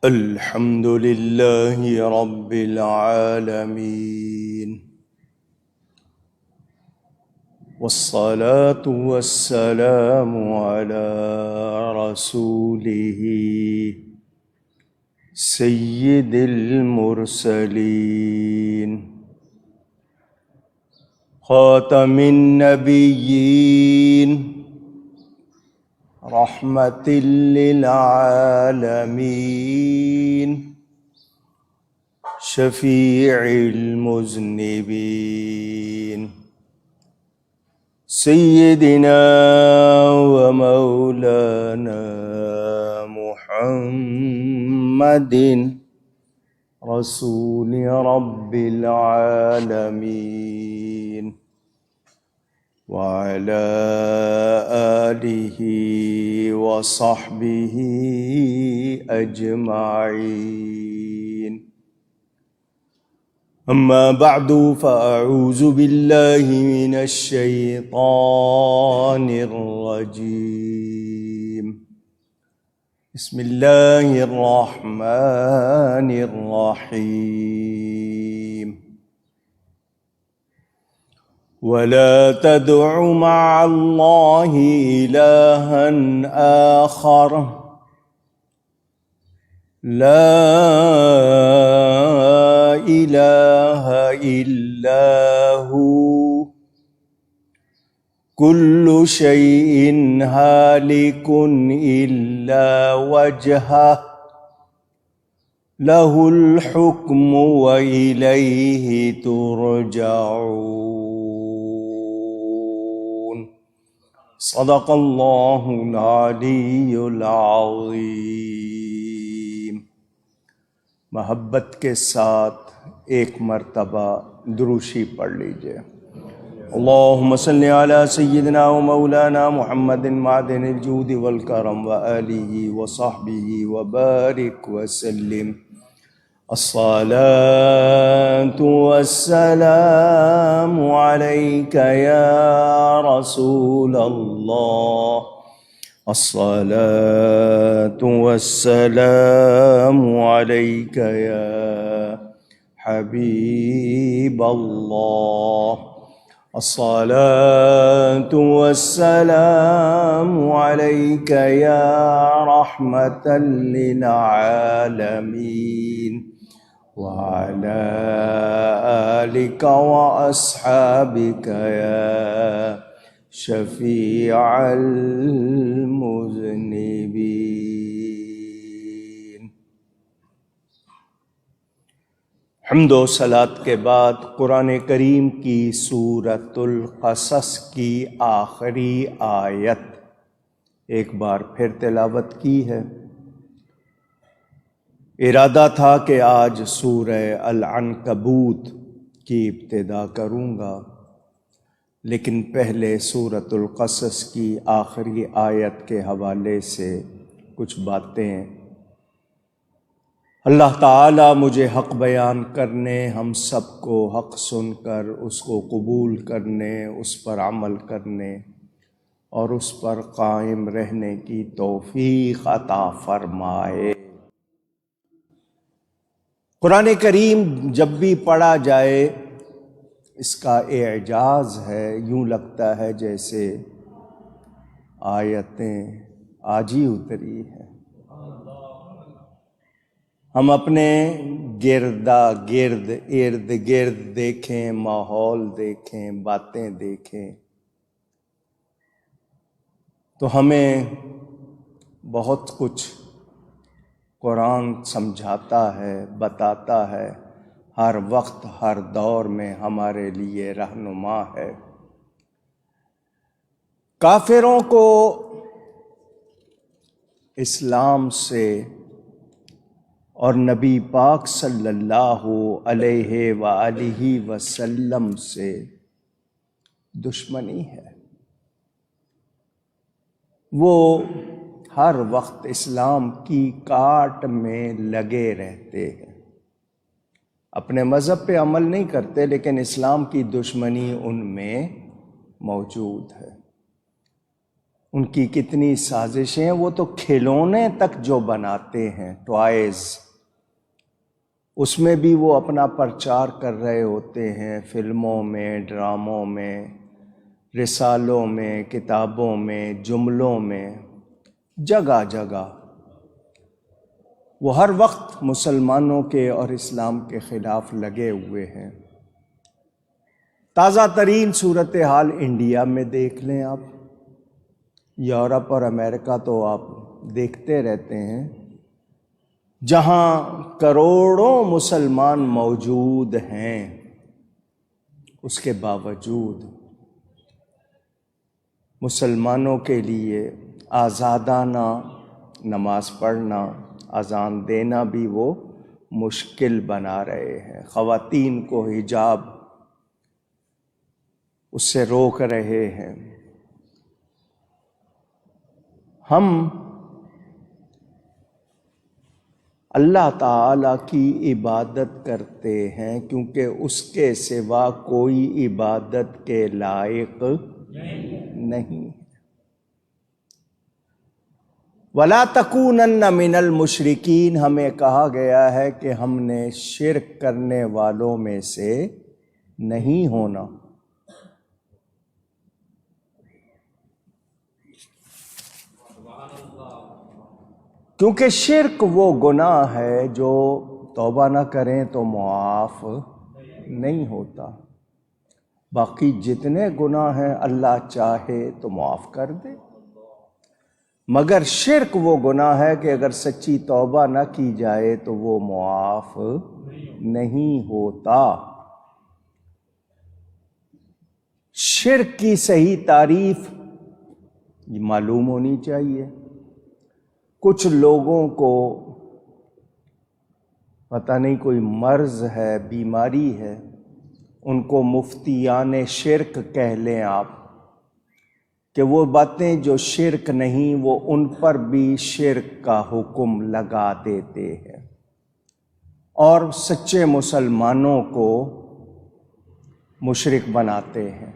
الحمد لله رب العالمين، والصلاة والسلام على رسوله سيد المرسلين خاتم النبيين رحمة للعالمين شفيع المذنبين سيدنا ومولانا محمد رسول رب العالمين وعلى آله وصحبه أجمعين. أما بعد فأعوذ بالله من الشيطان الرجيم. بسم الله الرحمن الرحيم. ولا تدع مع الله إلها آخر لا إله إلا هو كل شيء هالك إلا وجهه له الحكم وإليه ترجعون. صدق اللہ العلی العظیم. محبت کے ساتھ ایک مرتبہ دروشی پڑھ لیجئے. اللہم صلی علی سیدنا و مولانا محمد معدن الجود والکرم وآلہ وصحبہ وبارک وسلم. الصلاة والسلام عليك يا رسول الله. الصلاة والسلام عليك يا حبيب الله. الصلاة والسلام عليك يا رحمة للعالمين وعلى آلك وأصحابك يا شفيع المذنبين. حمد و صلاۃ کے بعد قرآن کریم کی سورۃ القصص کی آخری آیت ایک بار پھر تلاوت کی ہے. ارادہ تھا کہ آج سورہ العنکبوت کی ابتدا کروں گا، لیکن پہلے سورۃ القصص کی آخری آیت کے حوالے سے کچھ باتیں. اللہ تعالیٰ مجھے حق بیان کرنے، ہم سب کو حق سن کر اس کو قبول کرنے، اس پر عمل کرنے اور اس پر قائم رہنے کی توفیق عطا فرمائے. قرآن کریم جب بھی پڑھا جائے اس کا اعجاز ہے، یوں لگتا ہے جیسے آیتیں آج ہی اتری ہیں. ہم اپنے ارد گرد دیکھیں، ماحول دیکھیں، باتیں دیکھیں تو ہمیں بہت کچھ قرآن سمجھاتا ہے، بتاتا ہے، ہر وقت ہر دور میں ہمارے لیے رہنما ہے. کافروں کو اسلام سے اور نبی پاک صلی اللہ علیہ وآلہ وسلم سے دشمنی ہے. وہ ہر وقت اسلام کی کاٹ میں لگے رہتے ہیں. اپنے مذہب پہ عمل نہیں کرتے لیکن اسلام کی دشمنی ان میں موجود ہے. ان کی کتنی سازشیں ہیں، وہ تو کھلونے تک جو بناتے ہیں ٹوائز، اس میں بھی وہ اپنا پرچار کر رہے ہوتے ہیں، فلموں میں، ڈراموں میں، رسالوں میں، کتابوں میں، جملوں میں، جگہ جگہ وہ ہر وقت مسلمانوں کے اور اسلام کے خلاف لگے ہوئے ہیں۔ تازہ ترین صورتحال انڈیا میں دیکھ لیں آپ، یورپ اور امریکہ تو آپ دیکھتے رہتے ہیں، جہاں کروڑوں مسلمان موجود ہیں، اس کے باوجود مسلمانوں کے لیے آزادانہ نماز پڑھنا، اذان دینا بھی وہ مشکل بنا رہے ہیں، خواتین کو حجاب اس سے روک رہے ہیں۔ ہم اللہ تعالیٰ کی عبادت کرتے ہیں کیونکہ اس کے سوا کوئی عبادت کے لائق نہیں۔ وَلَا تَكُونَنَّ مِنَ الْمُشْرِكِينَ، ہمیں کہا گیا ہے کہ ہم نے شرک کرنے والوں میں سے نہیں ہونا۔ کیونکہ شرک وہ گناہ ہے جو توبہ نہ کریں تو معاف نہیں ہوتا، باقی جتنے گناہ ہیں اللہ چاہے تو معاف کر دے، مگر شرک وہ گناہ ہے کہ اگر سچی توبہ نہ کی جائے تو وہ معاف نہیں ہوتا۔ شرک کی صحیح تعریف معلوم ہونی چاہیے۔ کچھ لوگوں کو پتہ نہیں کوئی مرض ہے، بیماری ہے، ان کو مفتیان شرک کہہ لیں آپ، کہ وہ باتیں جو شرک نہیں وہ ان پر بھی شرک کا حکم لگا دیتے ہیں اور سچے مسلمانوں کو مشرک بناتے ہیں۔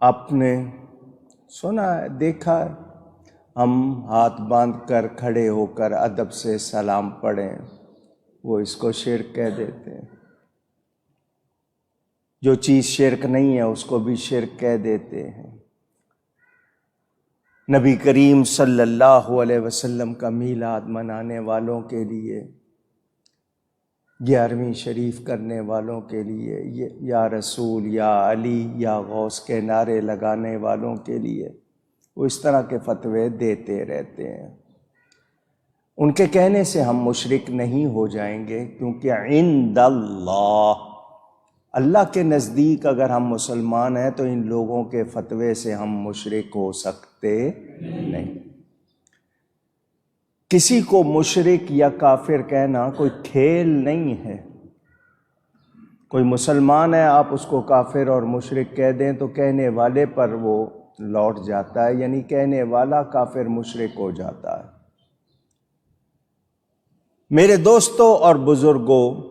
آپ نے سنا ہے، دیکھا ہے، ہم ہاتھ باندھ کر کھڑے ہو کر ادب سے سلام پڑھیں، وہ اس کو شرک کہہ دیتے ہیں۔ جو چیز شرک نہیں ہے اس کو بھی شرک کہہ دیتے ہیں۔ نبی کریم صلی اللہ علیہ وسلم کا میلاد منانے والوں کے لیے، 11ویں شریف کرنے والوں کے لیے، یا رسول، یا علی، یا غوث کے نعرے لگانے والوں کے لیے وہ اس طرح کے فتوے دیتے رہتے ہیں۔ ان کے کہنے سے ہم مشرک نہیں ہو جائیں گے، کیونکہ عند اللہ کے نزدیک اگر ہم مسلمان ہیں تو ان لوگوں کے فتوے سے ہم مشرک ہو سکتے نہیں۔ کسی کو مشرک یا کافر کہنا کوئی کھیل نہیں ہے۔ کوئی مسلمان ہے، آپ اس کو کافر اور مشرک کہہ دیں تو کہنے والے پر وہ لوٹ جاتا ہے، یعنی کہنے والا کافر مشرک ہو جاتا ہے۔ میرے دوستوں اور بزرگوں،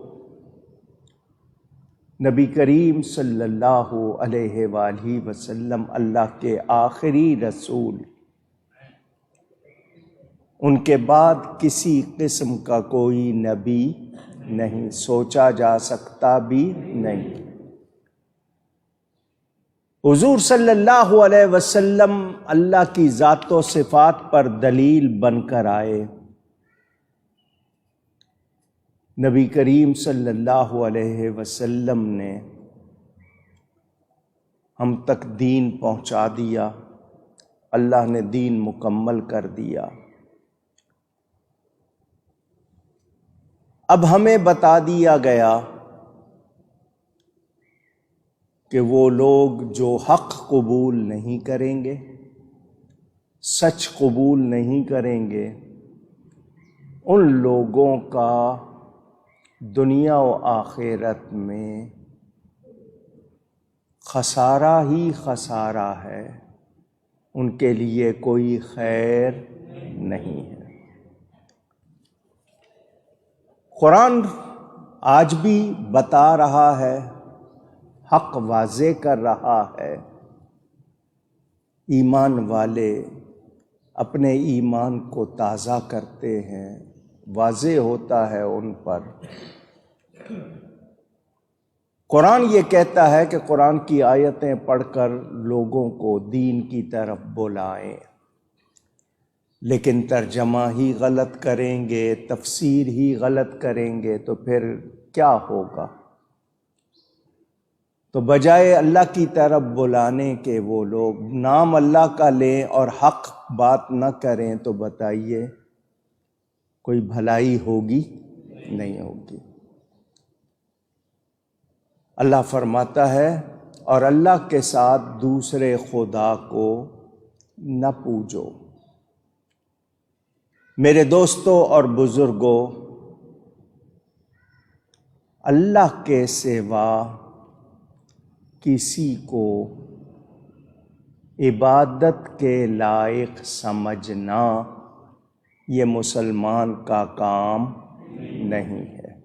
نبی کریم صلی اللہ علیہ وآلہ وسلم اللہ کے آخری رسول، ان کے بعد کسی قسم کا کوئی نبی نہیں، سوچا جا سکتا بھی نہیں۔ حضور صلی اللہ علیہ وسلم اللہ کی ذات و صفات پر دلیل بن کر آئے۔ نبی کریم صلی اللہ علیہ وسلم نے ہم تک دین پہنچا دیا، اللہ نے دین مکمل کر دیا۔ اب ہمیں بتا دیا گیا کہ وہ لوگ جو حق قبول نہیں کریں گے، سچ قبول نہیں کریں گے، ان لوگوں کا دنیا و آخرت میں خسارہ ہی خسارہ ہے، ان کے لیے کوئی خیر نہیں ہے۔ قرآن آج بھی بتا رہا ہے، حق واضح کر رہا ہے ایمان والے اپنے ایمان کو تازہ کرتے ہیں، واضح ہوتا ہے ان پر۔ قرآن یہ کہتا ہے کہ قرآن کی آیتیں پڑھ کر لوگوں کو دین کی طرف بلائیں، لیکن ترجمہ ہی غلط کریں گے، تفسیر ہی غلط کریں گے تو پھر کیا ہوگا؟ تو بجائے اللہ کی طرف بلانے کے وہ لوگ نام اللہ کا لیں اور حق بات نہ کریں، تو بتائیے کوئی بھلائی ہوگی؟ نہیں ہوگی۔ اللہ فرماتا ہے اور اللہ کے ساتھ دوسرے خدا کو نہ پوجو۔ میرے دوستوں اور بزرگوں، اللہ کے سوا کسی کو عبادت کے لائق سمجھنا یہ مسلمان کا کام نہیں ہے۔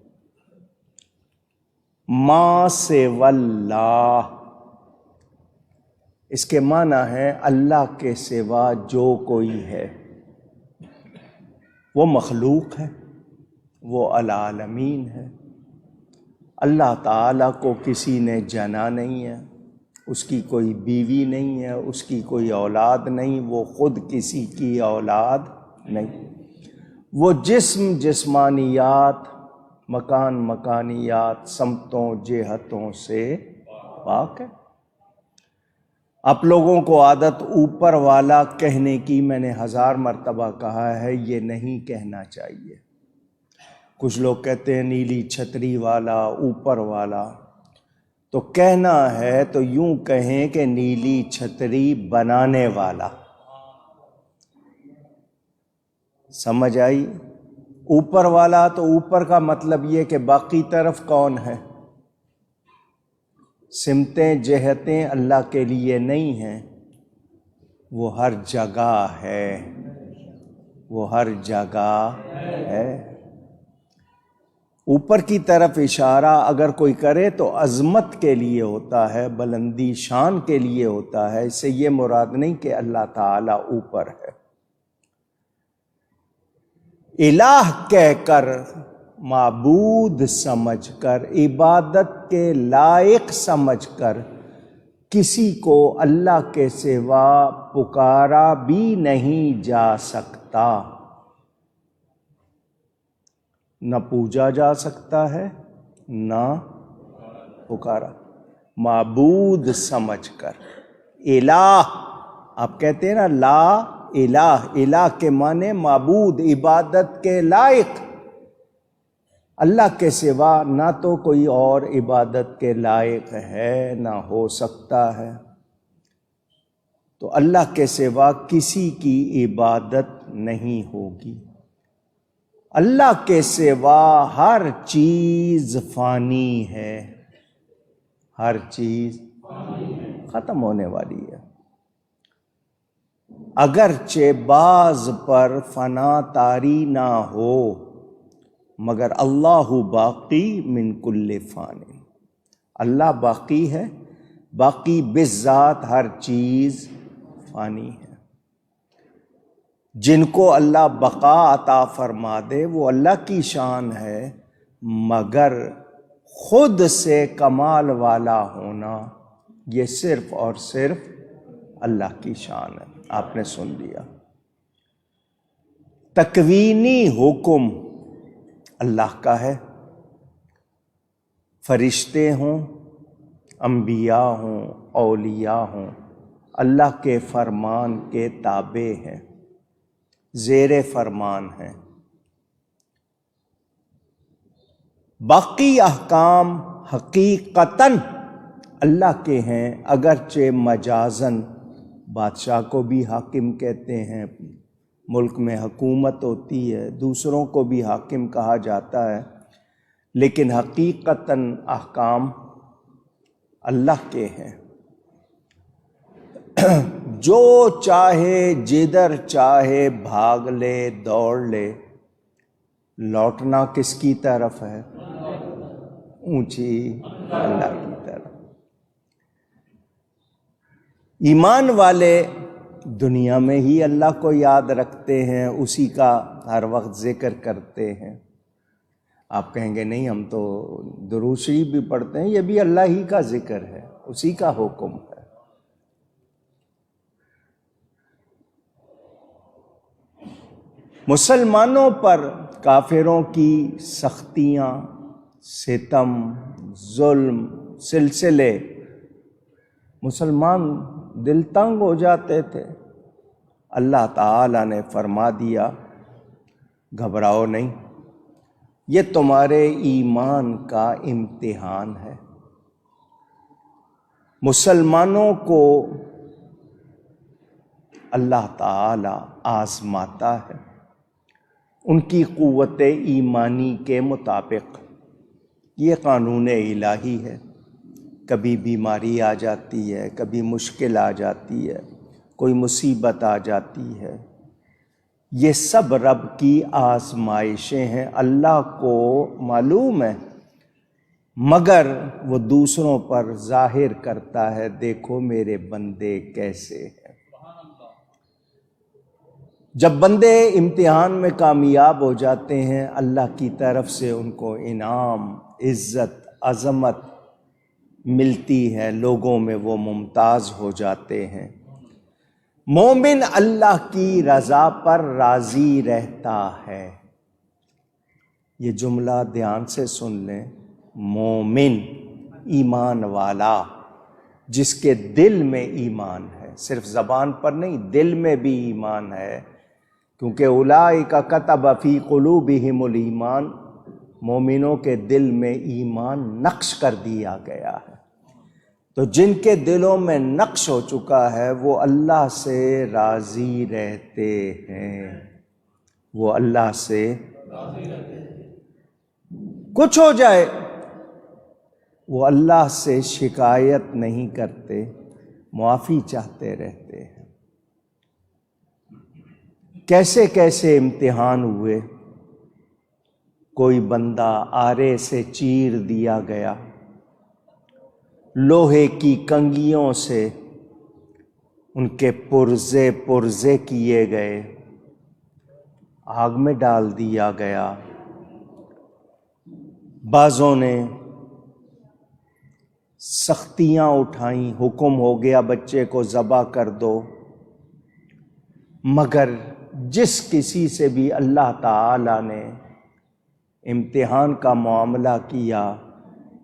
ما سوی اللہ، اس کے معنی ہے اللہ کے سوا جو کوئی ہے، وہ مخلوق ہے، وہ العالمین ہے۔ اللہ تعالیٰ کو کسی نے جنا نہیں ہے، اس کی کوئی بیوی نہیں ہے، اس کی کوئی اولاد نہیں، وہ خود کسی کی اولاد نہیں۔ وہ جسم، جسمانیات، مکان، مکانیات، سمتوں، جہتوں سے پاک ہے۔ آپ لوگوں کو عادت اوپر والا کہنے کی، میں نے 1000 مرتبہ کہا ہے، یہ نہیں کہنا چاہیے۔ کچھ لوگ کہتے ہیں نیلی چھتری والا، اوپر والا، تو کہنا ہے تو یوں کہیں کہ نیلی چھتری بنانے والا۔ سمجھ آئی؟ اوپر والا تو اوپر کا مطلب یہ کہ باقی طرف کون ہے؟ سمتیں، جہتیں اللہ کے لیے نہیں ہیں، وہ ہر جگہ ہے، وہ ہر جگہ ہے۔ اوپر کی طرف اشارہ اگر کوئی کرے تو عظمت کے لیے ہوتا ہے، بلندی شان کے لیے ہوتا ہے، اس سے یہ مراد نہیں کہ اللہ تعالیٰ اوپر ہے۔ الہ کہہ کر، معبود سمجھ کر، عبادت کے لائق سمجھ کر کسی کو اللہ کے سوا پکارا بھی نہیں جا سکتا، نہ پوجا جا سکتا ہے نہ پکارا۔ معبود سمجھ کر، الہ، آپ کہتے ہیں نا لا الہ، الہ کے معنی معبود، عبادت کے لائق۔ اللہ کے سوا نہ تو کوئی اور عبادت کے لائق ہے نہ ہو سکتا ہے، تو اللہ کے سوا کسی کی عبادت نہیں ہوگی۔ اللہ کے سوا ہر چیز فانی ہے، ہر چیز ختم ہونے والی ہے۔ اگرچہ بعض پر فنا طاری نہ ہو، مگر اللہ باقی من کل فان، اللہ باقی ہے، باقی بالذات ہر چیز فانی ہے۔ جن کو اللہ بقا عطا فرما دے وہ اللہ کی شان ہے، مگر خود سے کمال والا ہونا یہ صرف اور صرف اللہ کی شان ہے۔ آپ نے سن لیا۔ تکوینی حکم اللہ کا ہے، فرشتے ہوں، انبیاء ہوں، اولیاء ہوں، اللہ کے فرمان کے تابع ہیں، زیر فرمان ہیں۔ باقی احکام حقیقتاً اللہ کے ہیں، اگرچہ مجازاً بادشاہ کو بھی حاکم کہتے ہیں، ملک میں حکومت ہوتی ہے، دوسروں کو بھی حاکم کہا جاتا ہے، لیکن حقیقتاً احکام اللہ کے ہیں۔ جو چاہے جدھر چاہے بھاگ لے، دوڑ لے، لوٹنا کس کی طرف ہے؟ اونچی اللہ کی طرف۔ ایمان والے دنیا میں ہی اللہ کو یاد رکھتے ہیں، اسی کا ہر وقت ذکر کرتے ہیں۔ آپ کہیں گے نہیں، ہم تو درود شریف بھی پڑھتے ہیں، یہ بھی اللہ ہی کا ذکر ہے، اسی کا حکم ہے۔ مسلمانوں پر کافروں کی سختیاں، ستم، ظلم، سلسلے، مسلمان دل تنگ ہو جاتے تھے۔ اللہ تعالیٰ نے فرما دیا گھبراؤ نہیں، یہ تمہارے ایمان کا امتحان ہے۔ مسلمانوں کو اللہ تعالیٰ آزماتا ہے ان کی قوت ایمانی کے مطابق۔ یہ قانون الہی ہے۔ کبھی بیماری آ جاتی ہے، کبھی مشکل آ جاتی ہے، کوئی مصیبت آ جاتی ہے، یہ سب رب کی آزمائشیں ہیں، اللہ کو معلوم ہے، مگر وہ دوسروں پر ظاہر کرتا ہے، دیکھو میرے بندے کیسے ہیں۔ جب بندے امتحان میں کامیاب ہو جاتے ہیں، اللہ کی طرف سے ان کو انعام، عزت، عظمت ملتی ہے، لوگوں میں وہ ممتاز ہو جاتے ہیں۔ مومن اللہ کی رضا پر راضی رہتا ہے۔ یہ جملہ دھیان سے سن لیں، مومن ایمان والا، جس کے دل میں ایمان ہے، صرف زبان پر نہیں، دل میں بھی ایمان ہے، کیونکہ اولئک کتب فی قلوبہم الایمان، مومنوں کے دل میں ایمان نقش کر دیا گیا ہے۔ تو جن کے دلوں میں نقش ہو چکا ہے وہ اللہ سے راضی رہتے ہیں، وہ اللہ سے کچھ ہو جائے وہ اللہ سے شکایت نہیں کرتے، معافی چاہتے رہتے ہیں۔ کیسے کیسے امتحان ہوئے، کوئی بندہ آرے سے چیر دیا گیا، لوہے کی کنگھیوں سے ان کے پرزے پرزے کیے گئے، آگ میں ڈال دیا گیا۔ بعضوں نے سختیاں اٹھائیں، حکم ہو گیا بچے کو ذبح کر دو، مگر جس کسی سے بھی اللہ تعالی نے امتحان کا معاملہ کیا،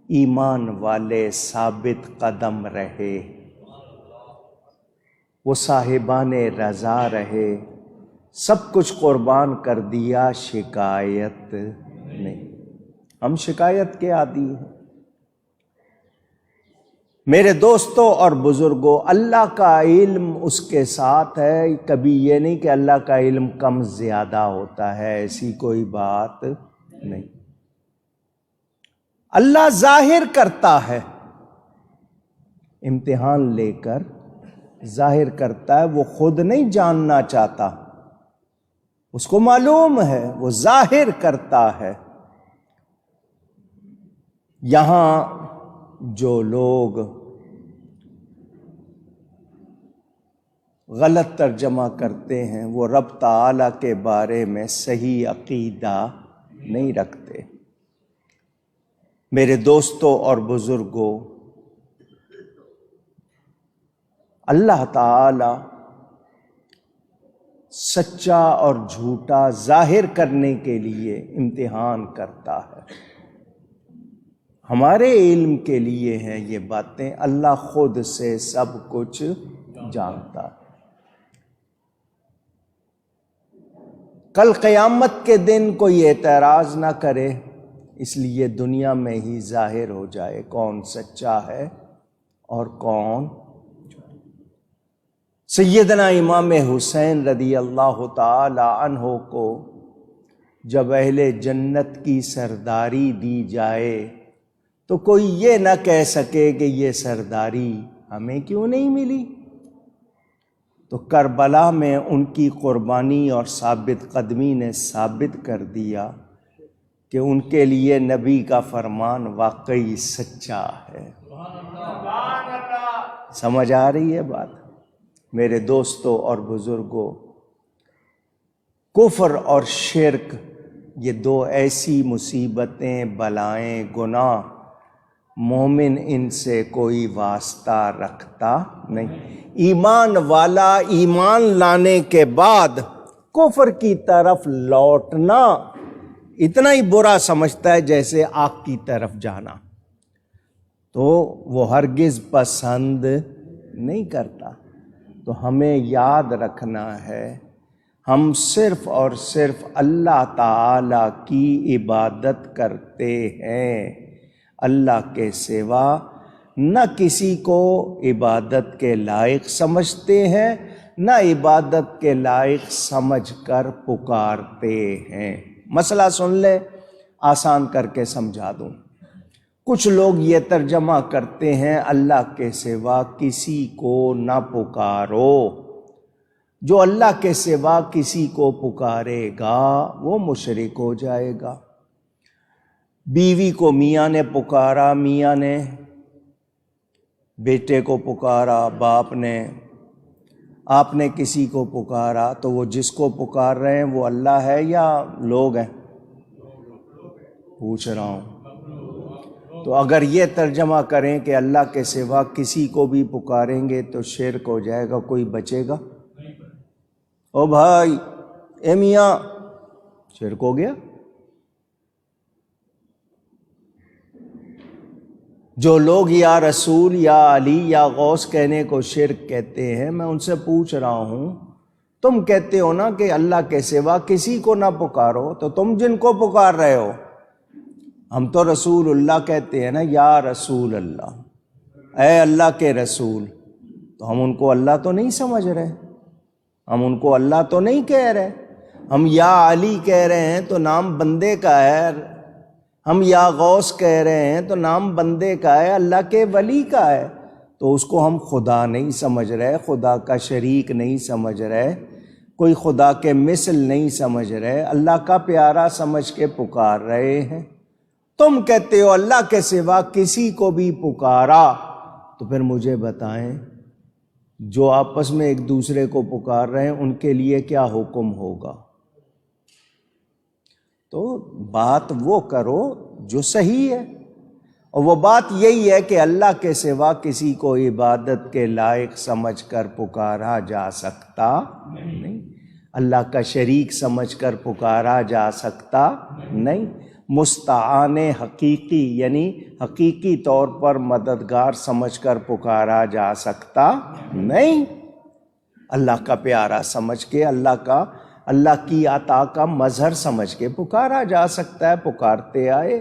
ایمان والے ثابت قدم رہے، وہ صاحبان رضا رہے، سب کچھ قربان کر دیا، شکایت نہیں۔ ہم شکایت کے عادی ہیں۔ میرے دوستوں اور بزرگوں، اللہ کا علم اس کے ساتھ ہے، کبھی یہ نہیں کہ اللہ کا علم کم زیادہ ہوتا ہے، ایسی کوئی بات نہیں۔ اللہ ظاہر کرتا ہے، امتحان لے کر ظاہر کرتا ہے، وہ خود نہیں جاننا چاہتا، اس کو معلوم ہے، وہ ظاہر کرتا ہے۔ یہاں جو لوگ غلط ترجمہ کرتے ہیں وہ رب تعالیٰ کے بارے میں صحیح عقیدہ نہیں رکھتے۔ میرے دوستوں اور بزرگوں، اللہ تعالی سچا اور جھوٹا ظاہر کرنے کے لیے امتحان کرتا ہے۔ ہمارے علم کے لیے ہیں یہ باتیں، اللہ خود سے سب کچھ جانتا ہے۔ کل قیامت کے دن کوئی اعتراض نہ کرے، اس لیے دنیا میں ہی ظاہر ہو جائے کون سچا ہے اور کون۔ سیدنا امام حسین رضی اللہ تعالی عنہ کو جب اہل جنت کی سرداری دی جائے تو کوئی یہ نہ کہہ سکے کہ یہ سرداری ہمیں کیوں نہیں ملی۔ تو کربلا میں ان کی قربانی اور ثابت قدمی نے ثابت کر دیا کہ ان کے لیے نبی کا فرمان واقعی سچا ہے۔ سمجھ آ رہی ہے بات؟ میرے دوستوں اور بزرگوں، کفر اور شرک یہ دو ایسی مصیبتیں، بلائیں، گناہ، مومن ان سے کوئی واسطہ رکھتا نہیں۔ ایمان والا ایمان لانے کے بعد کفر کی طرف لوٹنا اتنا ہی برا سمجھتا ہے جیسے آگ کی طرف جانا، تو وہ ہرگز پسند نہیں کرتا۔ تو ہمیں یاد رکھنا ہے ہم صرف اور صرف اللہ تعالی کی عبادت کرتے ہیں، اللہ کے سوا نہ کسی کو عبادت کے لائق سمجھتے ہیں، نہ عبادت کے لائق سمجھ کر پکارتے ہیں۔ مسئلہ سن لے، آسان کر کے سمجھا دوں۔ کچھ لوگ یہ ترجمہ کرتے ہیں اللہ کے سوا کسی کو نہ پکارو۔ جو اللہ کے سوا کسی کو پکارے گا وہ مشرک ہو جائے گا۔ بیوی کو میاں نے پکارا، میاں نے بیٹے کو پکارا، باپ نے، آپ نے کسی کو پکارا، تو وہ جس کو پکار رہے ہیں وہ اللہ ہے یا لوگ ہیں؟ پوچھ رہا ہوں۔ تو اگر یہ ترجمہ کریں کہ اللہ کے سوا کسی کو بھی پکاریں گے تو شرک ہو جائے گا، کوئی بچے گا؟ او بھائی، اے میاں، شرک ہو گیا۔ جو لوگ یا رسول یا علی یا غوث کہنے کو شرک کہتے ہیں، میں ان سے پوچھ رہا ہوں، تم کہتے ہو نا کہ اللہ کے سوا کسی کو نہ پکارو، تو تم جن کو پکار رہے ہو؟ ہم تو رسول اللہ کہتے ہیں نا، یا رسول اللہ، اے اللہ کے رسول، تو ہم ان کو اللہ تو نہیں سمجھ رہے، ہم ان کو اللہ تو نہیں کہہ رہے۔ ہم یا علی کہہ رہے ہیں تو نام بندے کا ہے، ہم یا غوث کہہ رہے ہیں تو نام بندے کا ہے، اللہ کے ولی کا ہے، تو اس کو ہم خدا نہیں سمجھ رہے، خدا کا شریک نہیں سمجھ رہے، کوئی خدا کے مثل نہیں سمجھ رہے، اللہ کا پیارا سمجھ کے پکار رہے ہیں۔ تم کہتے ہو اللہ کے سوا کسی کو بھی پکارا، تو پھر مجھے بتائیں جو آپس میں ایک دوسرے کو پکار رہے ہیں ان کے لیے کیا حکم ہوگا؟ تو بات وہ کرو جو صحیح ہے، اور وہ بات یہی ہے کہ اللہ کے سوا کسی کو عبادت کے لائق سمجھ کر پکارا جا سکتا نہیں، اللہ کا شریک سمجھ کر پکارا جا سکتا نہیں، مستعان حقیقی یعنی حقیقی طور پر مددگار سمجھ کر پکارا جا سکتا نہیں، اللہ کا پیارا سمجھ کے، اللہ کی عطا کا مظہر سمجھ کے پکارا جا سکتا ہے، پکارتے آئے۔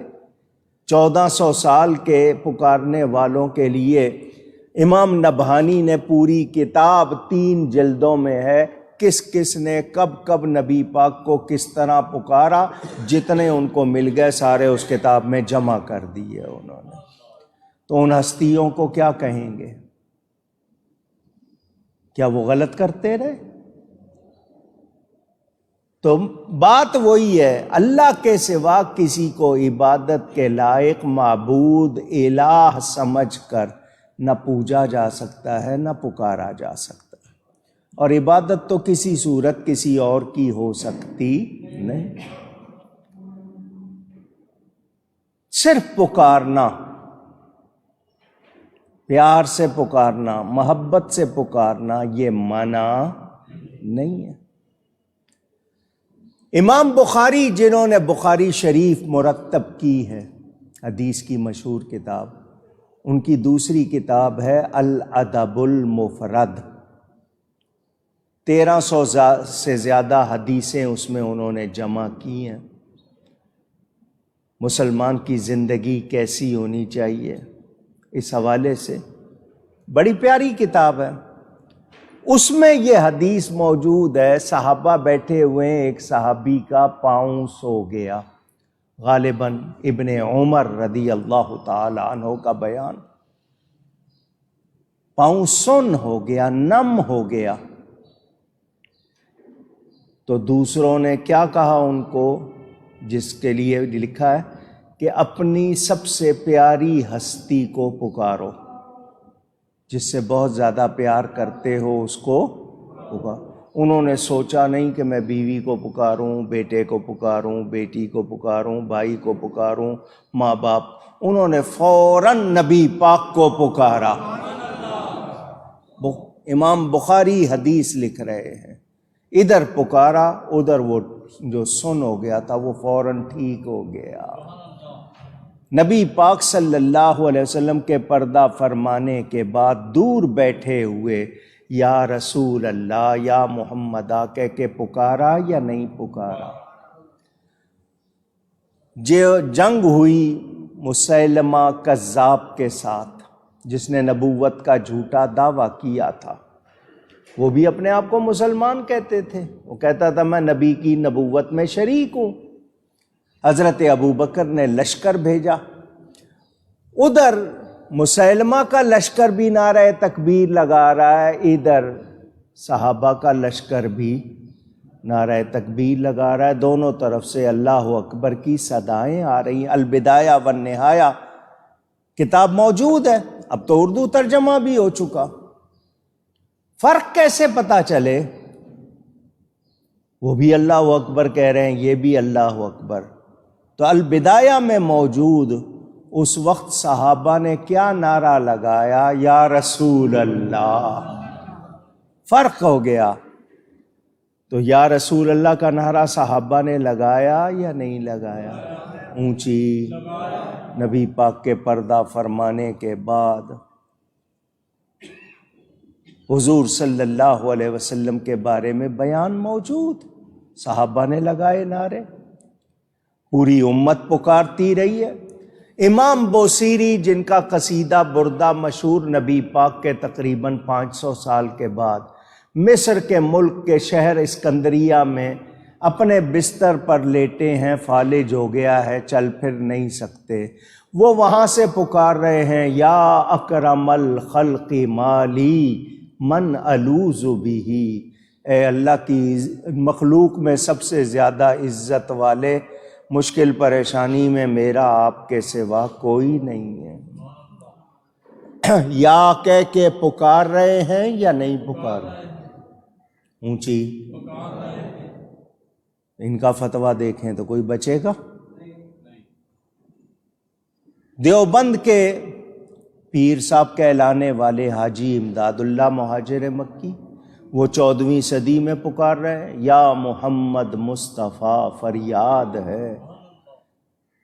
1400 سال کے پکارنے والوں کے لیے امام نبہانی نے پوری کتاب 3 جلدوں میں ہے، کس کس نے کب کب نبی پاک کو کس طرح پکارا، جتنے ان کو مل گئے سارے اس کتاب میں جمع کر دیے انہوں نے۔ تو ان ہستیوں کو کیا کہیں گے؟ کیا وہ غلط کرتے رہے؟ تو بات وہی ہے، اللہ کے سوا کسی کو عبادت کے لائق معبود الہ سمجھ کر نہ پوجا جا سکتا ہے، نہ پکارا جا سکتا ہے، اور عبادت تو کسی صورت کسی اور کی ہو سکتی نہیں۔ صرف پکارنا، پیار سے پکارنا، محبت سے پکارنا، یہ منع نہیں ہے۔ امام بخاری جنہوں نے بخاری شریف مرتب کی ہے، حدیث کی مشہور کتاب، ان کی دوسری کتاب ہے الادب المفرد، 1300 سے زیادہ حدیثیں اس میں انہوں نے جمع کی ہیں۔ مسلمان کی زندگی کیسی ہونی چاہیے، اس حوالے سے بڑی پیاری کتاب ہے۔ اس میں یہ حدیث موجود ہے، صحابہ بیٹھے ہوئے، ایک صحابی کا پاؤں سو گیا، غالباً ابن عمر رضی اللہ تعالی عنہ کا بیان، پاؤں سن ہو گیا، نم ہو گیا۔ تو دوسروں نے کیا کہا ان کو، جس کے لیے لکھا ہے کہ اپنی سب سے پیاری ہستی کو پکارو، جس سے بہت زیادہ پیار کرتے ہو اس کو پکارو۔ انہوں نے سوچا نہیں کہ میں بیوی کو پکاروں، بیٹے کو پکاروں، بیٹی کو پکاروں، بھائی کو پکاروں، ماں باپ، انہوں نے فوراً نبی پاک کو پکارا۔ امام بخاری حدیث لکھ رہے ہیں، ادھر پکارا، ادھر وہ جو سن ہو گیا تھا وہ فوراً ٹھیک ہو گیا۔ نبی پاک صلی اللہ علیہ وسلم کے پردہ فرمانے کے بعد دور بیٹھے ہوئے یا رسول اللہ یا محمدہ کہہ کے پکارا یا نہیں پکارا؟ جو جنگ ہوئی مسیلمہ کذاب کے ساتھ، جس نے نبوت کا جھوٹا دعویٰ کیا تھا، وہ بھی اپنے آپ کو مسلمان کہتے تھے، وہ کہتا تھا میں نبی کی نبوت میں شریک ہوں۔ حضرت ابوبکر نے لشکر بھیجا، ادھر مسیلمہ کا لشکر بھی نعرہ تکبیر لگا رہا ہے، ادھر صحابہ کا لشکر بھی نعرہ تکبیر لگا رہا ہے، دونوں طرف سے اللہ اکبر کی صدائیں آ رہی ہیں۔ البدایہ والنہایہ کتاب موجود ہے، اب تو اردو ترجمہ بھی ہو چکا۔ فرق کیسے پتا چلے؟ وہ بھی اللہ اکبر کہہ رہے ہیں، یہ بھی اللہ اکبر۔ تو البدایہ میں موجود اس وقت صحابہ نے کیا نعرہ لگایا؟ یا رسول اللہ۔ فرق ہو گیا۔ تو یا رسول اللہ کا نعرہ صحابہ نے لگایا یا نہیں لگایا؟ اونچی نبی پاک کے پردہ فرمانے کے بعد حضور صلی اللہ علیہ وسلم کے بارے میں بیان موجود، صحابہ نے لگائے نعرے، پوری امت پکارتی رہی ہے۔ امام بوصیری جن کا قصیدہ بردہ مشہور نبی پاک کے تقریباً 500 سال کے بعد مصر کے ملک کے شہر اسکندریہ میں اپنے بستر پر لیٹے ہیں، فالج ہو گیا ہے، چل پھر نہیں سکتے، وہ وہاں سے پکار رہے ہیں یا اکرم الخلق مالی من الوذ بہ، اے اللہ کی مخلوق میں سب سے زیادہ عزت والے، مشکل پریشانی میں میرا آپ کے سوا کوئی نہیں ہے۔ یا کہہ کے پکار رہے ہیں یا نہیں پکار رہے؟ اونچی ان کا فتویٰ دیکھیں تو کوئی بچے گا؟ دیوبند کے پیر صاحب کہلانے والے حاجی امداد اللہ مہاجر مکی، وہ 14ویں صدی میں پکار رہے ہیں، یا محمد مصطفیٰ فریاد ہے،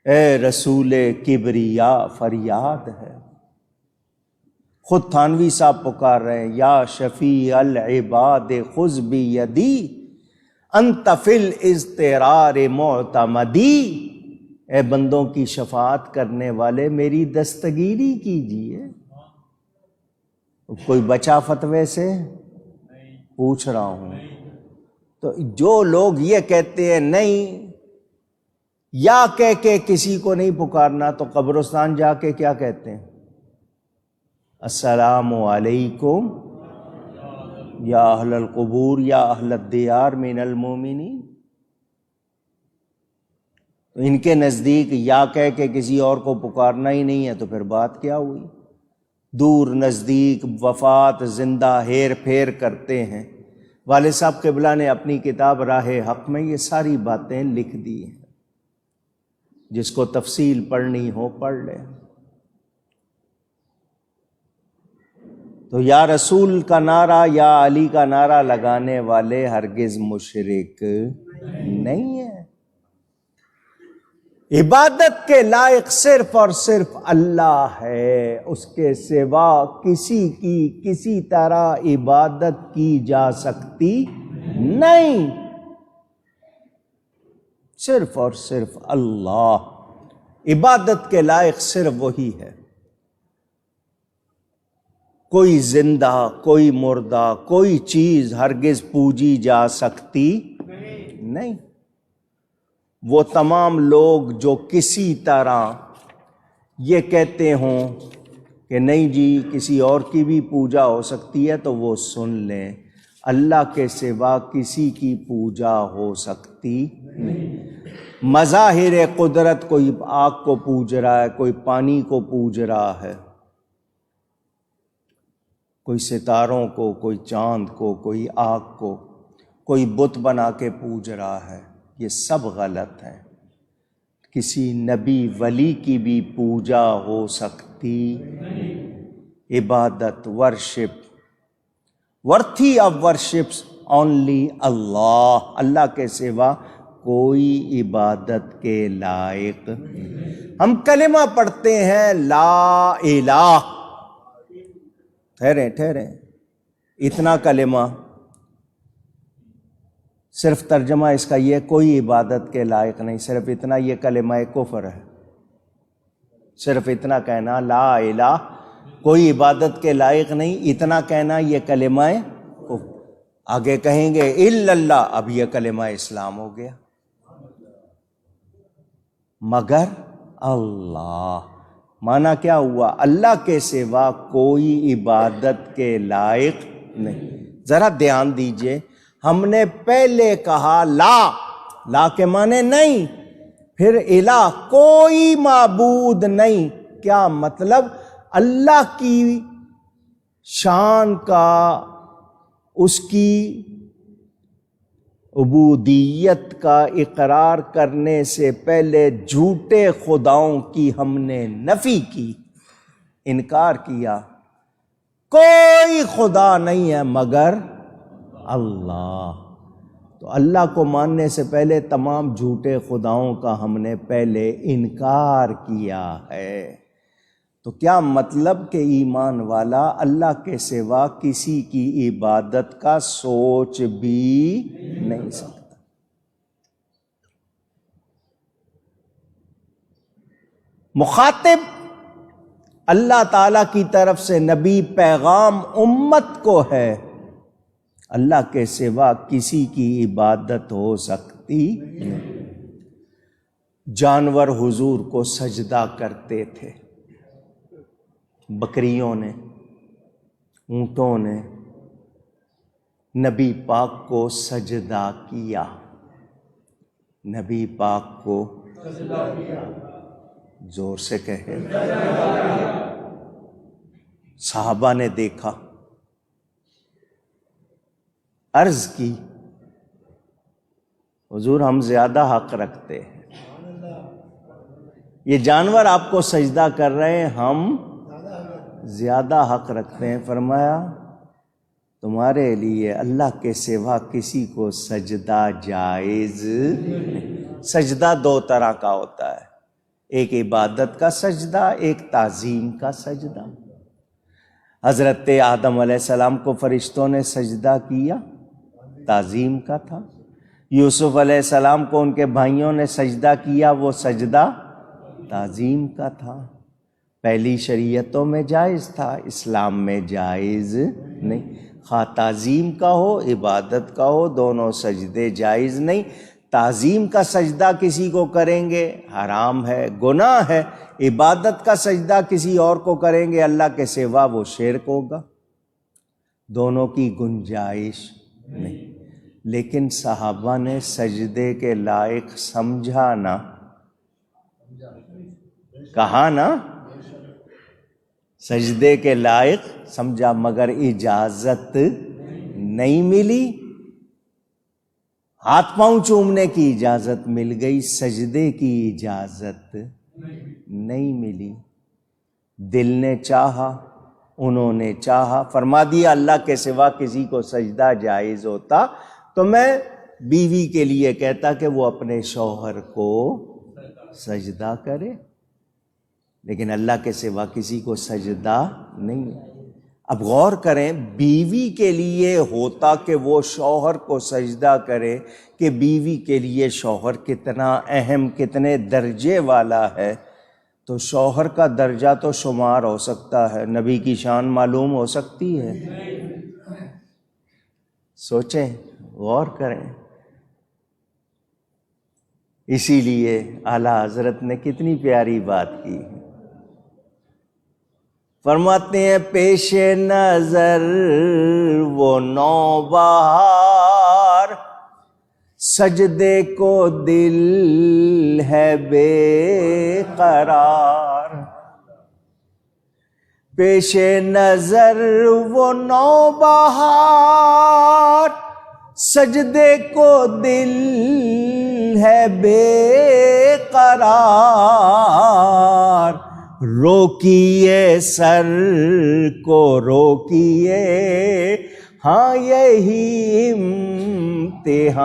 اے رسول کبریا فریاد ہے۔ خود تھانوی صاحب پکار رہے ہیں، یا شفیع العباد خذ بیدی انت فی الاضطرار معتمدی، اے بندوں کی شفاعت کرنے والے میری دستگیری کیجیے۔ کوئی بچا فتوے سے؟ پوچھ رہا ہوں۔ تو جو لوگ یہ کہتے ہیں نہیں یا کہہ کے کسی کو نہیں پکارنا، تو قبرستان جا کے کیا کہتے ہیں؟ السلام علیکم یا اہل القبور یا اہل الدیار من المومنین۔ تو ان کے نزدیک یا کہہ کے کسی اور کو پکارنا ہی نہیں ہے، تو پھر بات کیا ہوئی؟ دور نزدیک، وفات زندہ، ہیر پھیر کرتے ہیں۔ والد صاحب قبلہ نے اپنی کتاب راہ حق میں یہ ساری باتیں لکھ دی ہیں، جس کو تفصیل پڑھنی ہو پڑھ لے۔ تو یا رسول کا نعرہ یا علی کا نعرہ لگانے والے ہرگز مشرک نہیں ہیں۔ عبادت کے لائق صرف اور صرف اللہ ہے، اس کے سوا کسی کی کسی طرح عبادت کی جا سکتی نہیں، صرف اور صرف اللہ۔ عبادت کے لائق صرف وہی ہے، کوئی زندہ، کوئی مردہ، کوئی چیز ہرگز پوجی جا سکتی نہیں۔ وہ تمام لوگ جو کسی طرح یہ کہتے ہوں کہ نہیں جی کسی اور کی بھی پوجا ہو سکتی ہے، تو وہ سن لیں، اللہ کے سوا کسی کی پوجا ہو سکتی نہیں۔ مظاہر قدرت، کوئی آگ کو پوج رہا ہے، کوئی پانی کو پوج رہا ہے، کوئی ستاروں کو، کوئی چاند کو، کوئی آگ کو، کوئی بت بنا کے پوج رہا ہے، یہ سب غلط ہے۔ کسی نبی ولی کی بھی پوجا ہو سکتی، عبادت، ورشپ، ورتھی آف ورشپس اونلی اللہ، اللہ کے سوا کوئی عبادت کے لائق نہیں۔ ہم کلمہ پڑھتے ہیں لا الہ، ٹھہریں اتنا کلمہ، صرف ترجمہ اس کا یہ کوئی عبادت کے لائق نہیں، صرف اتنا یہ کلمہ کفر ہے، صرف اتنا کہنا لا الہ کوئی عبادت کے لائق نہیں، اتنا کہنا یہ کلمہ کفر۔ آگے کہیں گے الا اللہ، اب یہ کلمہ اسلام ہو گیا، مگر اللہ، معنی کیا ہوا؟ اللہ کے سوا کوئی عبادت کے لائق نہیں۔ ذرا دھیان دیجئے، ہم نے پہلے کہا لا کے معنی نہیں، پھر الہ کوئی معبود نہیں، کیا مطلب؟ اللہ کی شان کا، اس کی عبودیت کا اقرار کرنے سے پہلے جھوٹے خداؤں کی ہم نے نفی کی، انکار کیا۔ کوئی خدا نہیں ہے مگر اللہ، تو اللہ کو ماننے سے پہلے تمام جھوٹے خداؤں کا ہم نے پہلے انکار کیا ہے۔ تو کیا مطلب کہ ایمان والا اللہ کے سوا کسی کی عبادت کا سوچ بھی نہیں سکتا۔ مخاطب اللہ تعالی کی طرف سے نبی، پیغام امت کو ہے، اللہ کے سوا کسی کی عبادت ہو سکتی نہیں۔ جانور حضور کو سجدہ کرتے تھے، بکریوں نے، اونٹوں نے نبی پاک کو سجدہ کیا، نبی پاک کو سجدہ کیا، زور سے کہے۔ صحابہ نے دیکھا، عرض کی حضور ہم زیادہ حق رکھتے ہیں، یہ جانور آپ کو سجدہ کر رہے ہیں، ہم زیادہ حق رکھتے ہیں۔ فرمایا تمہارے لیے اللہ کے سوا کسی کو سجدہ جائز نہیں۔ سجدہ دو طرح کا ہوتا ہے، ایک عبادت کا سجدہ، ایک تعظیم کا سجدہ۔ حضرت آدم علیہ السلام کو فرشتوں نے سجدہ کیا، تعظیم کا تھا۔ یوسف علیہ السلام کو ان کے بھائیوں نے سجدہ کیا، وہ سجدہ تعظیم کا تھا۔ پہلی شریعتوں میں جائز تھا، اسلام میں جائز نہیں۔ خواہ تعظیم کا ہو، عبادت کا ہو، دونوں سجدے جائز نہیں۔ تعظیم کا سجدہ کسی کو کریں گے حرام ہے، گناہ ہے۔ عبادت کا سجدہ کسی اور کو کریں گے اللہ کے سوا، وہ شرک ہوگا۔ دونوں کی گنجائش نہیں۔ لیکن صحابہ نے سجدے کے لائق سمجھا نا، کہا نا، سجدے کے لائق سمجھا، مگر اجازت نہیں ملی۔ ہاتھ پاؤں چومنے کی اجازت مل گئی، سجدے کی اجازت نہیں ملی۔ دل نے چاہا، انہوں نے چاہا، فرما دیا اللہ کے سوا کسی کو سجدہ جائز ہوتا تو میں بیوی کے لیے کہتا کہ وہ اپنے شوہر کو سجدہ کرے، لیکن اللہ کے سوا کسی کو سجدہ نہیں ہے۔ اب غور کریں، بیوی کے لیے ہوتا کہ وہ شوہر کو سجدہ کرے، کہ بیوی کے لیے شوہر کتنا اہم، کتنے درجے والا ہے، تو شوہر کا درجہ تو شمار ہو سکتا ہے، نبی کی شان معلوم ہو سکتی ہے۔ سوچیں، غور کریں۔ اسی لیے اعلیٰ حضرت نے کتنی پیاری بات کی، فرماتے ہیں پیش نظر وہ نوبہار، سجدے کو دل ہے بے قرار، پیش نظر وہ نوبہار، سجدے کو دل ہے بے قرار، روکیے سر کو روکیے، ہاں یہی امتحان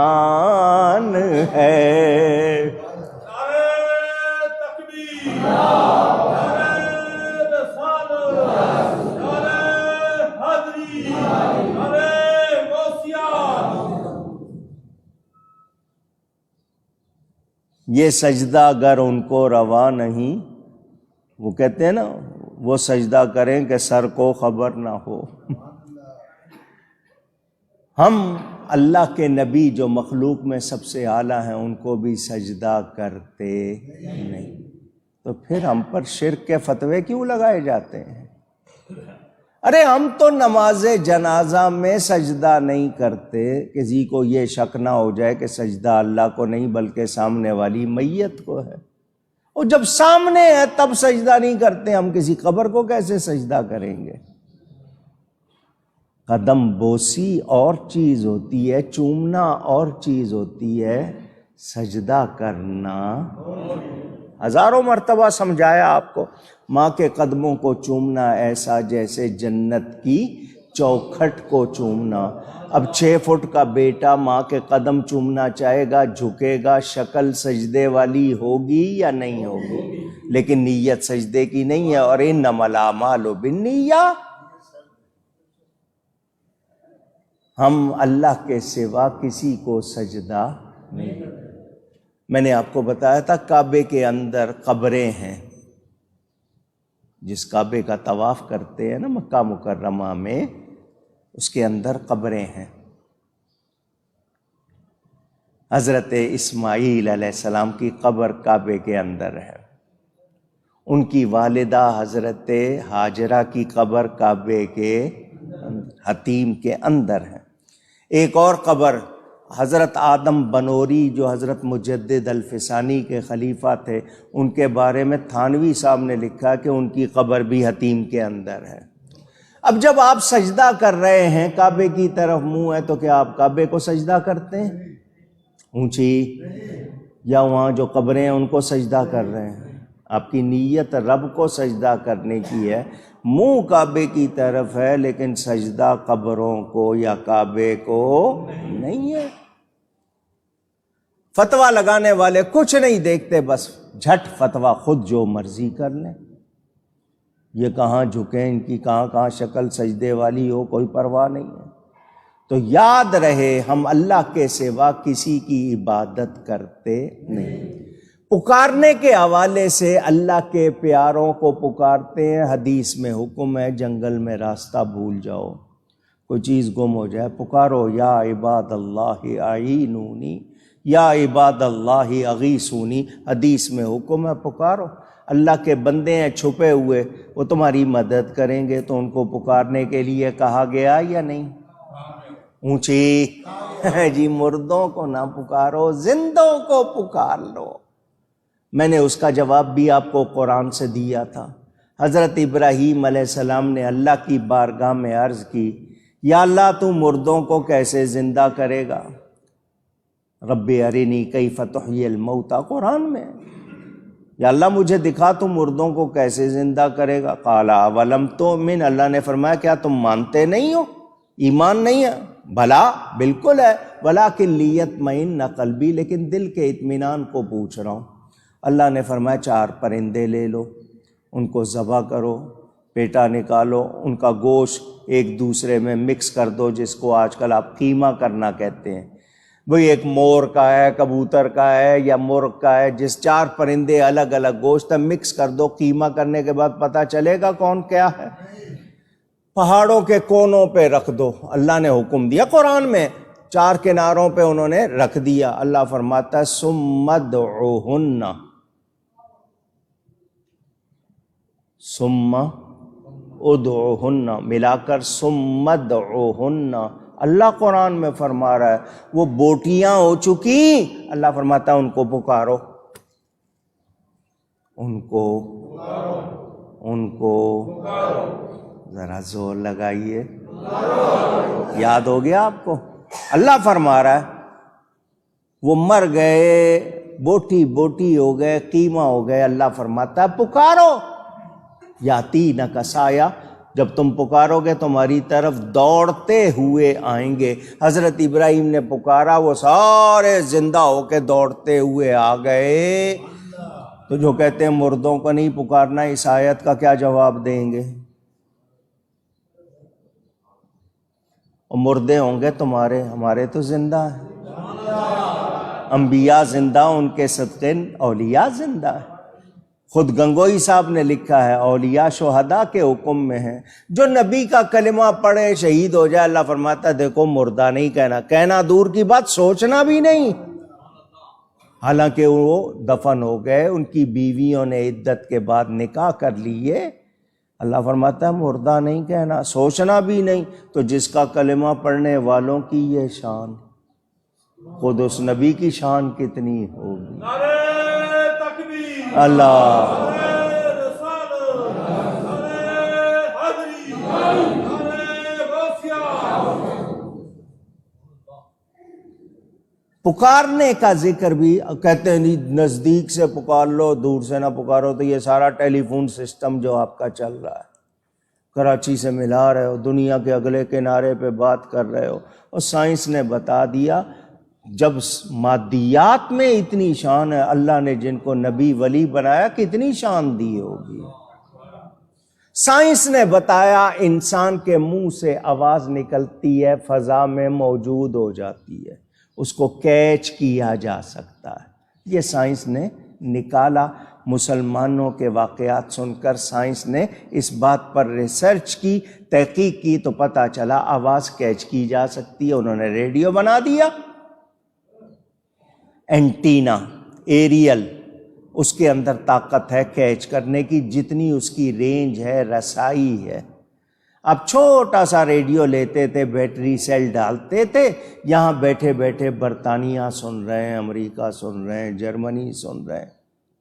ہے۔ یہ سجدہ اگر ان کو روا نہیں، وہ کہتے ہیں نا وہ سجدہ کریں کہ سر کو خبر نہ ہو۔ ہم اللہ کے نبی جو مخلوق میں سب سے اعلیٰ ہیں ان کو بھی سجدہ کرتے نہیں، تو پھر ہم پر شرک کے فتوے کیوں لگائے جاتے ہیں؟ ارے ہم تو نماز جنازہ میں سجدہ نہیں کرتے، کسی کو یہ شک نہ ہو جائے کہ سجدہ اللہ کو نہیں بلکہ سامنے والی میت کو ہے، اور جب سامنے ہے تب سجدہ نہیں کرتے، ہم کسی قبر کو کیسے سجدہ کریں گے؟ قدم بوسی اور چیز ہوتی ہے، چومنا اور چیز ہوتی ہے، سجدہ کرنا۔ ہزاروں مرتبہ سمجھایا آپ کو، ماں کے قدموں کو چومنا ایسا جیسے جنت کی چوکھٹ کو چومنا۔ اب 6 فٹ کا بیٹا ماں کے قدم چومنا چاہے گا، جھکے گا، شکل سجدے والی ہوگی یا نہیں ہوگی؟ لیکن نیت سجدے کی نہیں ہے، اور انما الاعمال بالنیات۔ ہم اللہ کے سوا کسی کو سجدہ نہیں کرتے۔ میں نے آپ کو بتایا تھا کعبے کے اندر قبریں ہیں، جس کعبے کا طواف کرتے ہیں نا مکہ مکرمہ میں، اس کے اندر قبریں ہیں۔ حضرت اسماعیل علیہ السلام کی قبر کعبے کے اندر ہے، ان کی والدہ حضرت ہاجرہ کی قبر کعبے کے حتیم کے اندر ہے۔ ایک اور قبر حضرت آدم بنوری جو حضرت مجدد الفسانی کے خلیفہ تھے، ان کے بارے میں تھانوی صاحب نے لکھا کہ ان کی قبر بھی حتیم کے اندر ہے۔ اب جب آپ سجدہ کر رہے ہیں، کعبے کی طرف منہ ہے، تو کیا آپ کعبے کو سجدہ کرتے ہیں اونچی، یا وہاں جو قبریں ہیں ان کو سجدہ کر رہے ہیں؟ آپ کی نیت رب کو سجدہ کرنے کی ہے، منہ کعبے کی طرف ہے، لیکن سجدہ قبروں کو یا کعبے کو نہیں ہے۔ فتویٰ لگانے والے کچھ نہیں دیکھتے، بس جھٹ فتویٰ خود جو مرضی کر لیں، یہ کہاں جھکیں، ان کی کہاں کہاں شکل سجدے والی ہو، کوئی پرواہ نہیں ہے۔ تو یاد رہے ہم اللہ کے سوا کسی کی عبادت کرتے نہیں۔ پکارنے کے حوالے سے اللہ کے پیاروں کو پکارتے ہیں، حدیث میں حکم ہے جنگل میں راستہ بھول جاؤ، کوئی چیز گم ہو جائے، پکارو یا عباد اللہ اعینونی، یا عباد اللہ اغیثونی، حدیث میں حکم ہے پکارو۔ اللہ کے بندے ہیں چھپے ہوئے، وہ تمہاری مدد کریں گے، تو ان کو پکارنے کے لیے کہا گیا یا نہیں؟ اونچی جی، مردوں کو نہ پکارو، زندوں کو پکار لو۔ میں نے اس کا جواب بھی آپ کو قرآن سے دیا تھا۔ حضرت ابراہیم علیہ السلام نے اللہ کی بارگاہ میں عرض کی، یا اللہ تو مردوں کو کیسے زندہ کرے گا؟ رب ارنی کیف تحیی الموتى، قرآن میں، یا اللہ مجھے دکھا تو مردوں کو کیسے زندہ کرے گا؟ قال اولم تؤمن، اللہ نے فرمایا کیا تم مانتے نہیں ہو، ایمان نہیں ہے؟ بھلا بالکل ہے، ولکن لیطمئن قلبی، لیکن دل کے اطمینان کو پوچھ رہا ہوں۔ اللہ نے فرمایا 4 پرندے لے لو، ان کو ذبح کرو، پیٹا نکالو، ان کا گوشت ایک دوسرے میں مکس کر دو، جس کو آج کل آپ قیمہ کرنا کہتے ہیں۔ وہی ایک مور کا ہے، کبوتر کا ہے یا مرغ کا ہے، جس 4 پرندے الگ الگ گوشت مکس کر دو، قیمہ کرنے کے بعد پتہ چلے گا کون کیا ہے۔ پہاڑوں کے کونوں پہ رکھ دو، اللہ نے حکم دیا قرآن میں، 4 کناروں پہ انہوں نے رکھ دیا۔ اللہ فرماتا ہے ثم ادعوہن، ثم ادعوہن ملا کر ثم ادعوہن، اللہ قرآن میں فرما رہا ہے وہ بوٹیاں ہو چکی، اللہ فرماتا ہے ان کو پکارو، ان کو ان کو ذرا زور لگائیے، یاد ہو گیا آپ کو؟ اللہ فرما رہا ہے وہ مر گئے، بوٹی بوٹی ہو گئے، قیمہ ہو گئے، اللہ فرماتا ہے پکارو، یاتی نہ کسایا، جب تم پکارو گے تمہاری طرف دوڑتے ہوئے آئیں گے۔ حضرت ابراہیم نے پکارا، وہ سارے زندہ ہو کے دوڑتے ہوئے آ گئے۔ تو جو کہتے ہیں مردوں کو نہیں پکارنا، اس آیت کا کیا جواب دیں گے؟ اور مردے ہوں گے تمہارے، ہمارے تو زندہ ہیں، انبیاء زندہ، ان کے صدقے اولیاء زندہ ہیں۔ خود گنگوئی صاحب نے لکھا ہے اولیاء شہداء کے حکم میں ہیں، جو نبی کا کلمہ پڑھے شہید ہو جائے، اللہ فرماتا ہے دیکھو مردہ نہیں کہنا، کہنا دور کی بات، سوچنا بھی نہیں۔ حالانکہ وہ دفن ہو گئے، ان کی بیویوں نے عدت کے بعد نکاح کر لیے، اللہ فرماتا ہے مردہ نہیں کہنا، سوچنا بھی نہیں۔ تو جس کا کلمہ پڑھنے والوں کی یہ شان، خود اس نبی کی شان کتنی ہوگی؟ اللہ پکارنے کا ذکر بھی کہتے ہیں نہیں، نزدیک سے پکار لو، دور سے نہ پکارو۔ تو یہ سارا ٹیلی فون سسٹم جو آپ کا چل رہا ہے، کراچی سے ملا رہے ہو، دنیا کے اگلے کنارے پہ بات کر رہے ہو، اور سائنس نے بتا دیا جب مادیات میں اتنی شان ہے، اللہ نے جن کو نبی ولی بنایا کتنی شان دی ہوگی۔ سائنس نے بتایا انسان کے منہ سے آواز نکلتی ہے، فضا میں موجود ہو جاتی ہے، اس کو کیچ کیا جا سکتا ہے، یہ سائنس نے نکالا۔ مسلمانوں کے واقعات سن کر سائنس نے اس بات پر ریسرچ کی، تحقیق کی، تو پتہ چلا آواز کیچ کی جا سکتی ہے۔ انہوں نے ریڈیو بنا دیا، اینٹینا ایریل، اس کے اندر طاقت ہے کیچ کرنے کی، جتنی اس کی رینج ہے، رسائی ہے۔ اب چھوٹا سا ریڈیو لیتے تھے، بیٹری سیل ڈالتے تھے، یہاں بیٹھے بیٹھے برطانیہ سن رہے ہیں، امریکہ سن رہے ہیں، جرمنی سن رہے ہیں،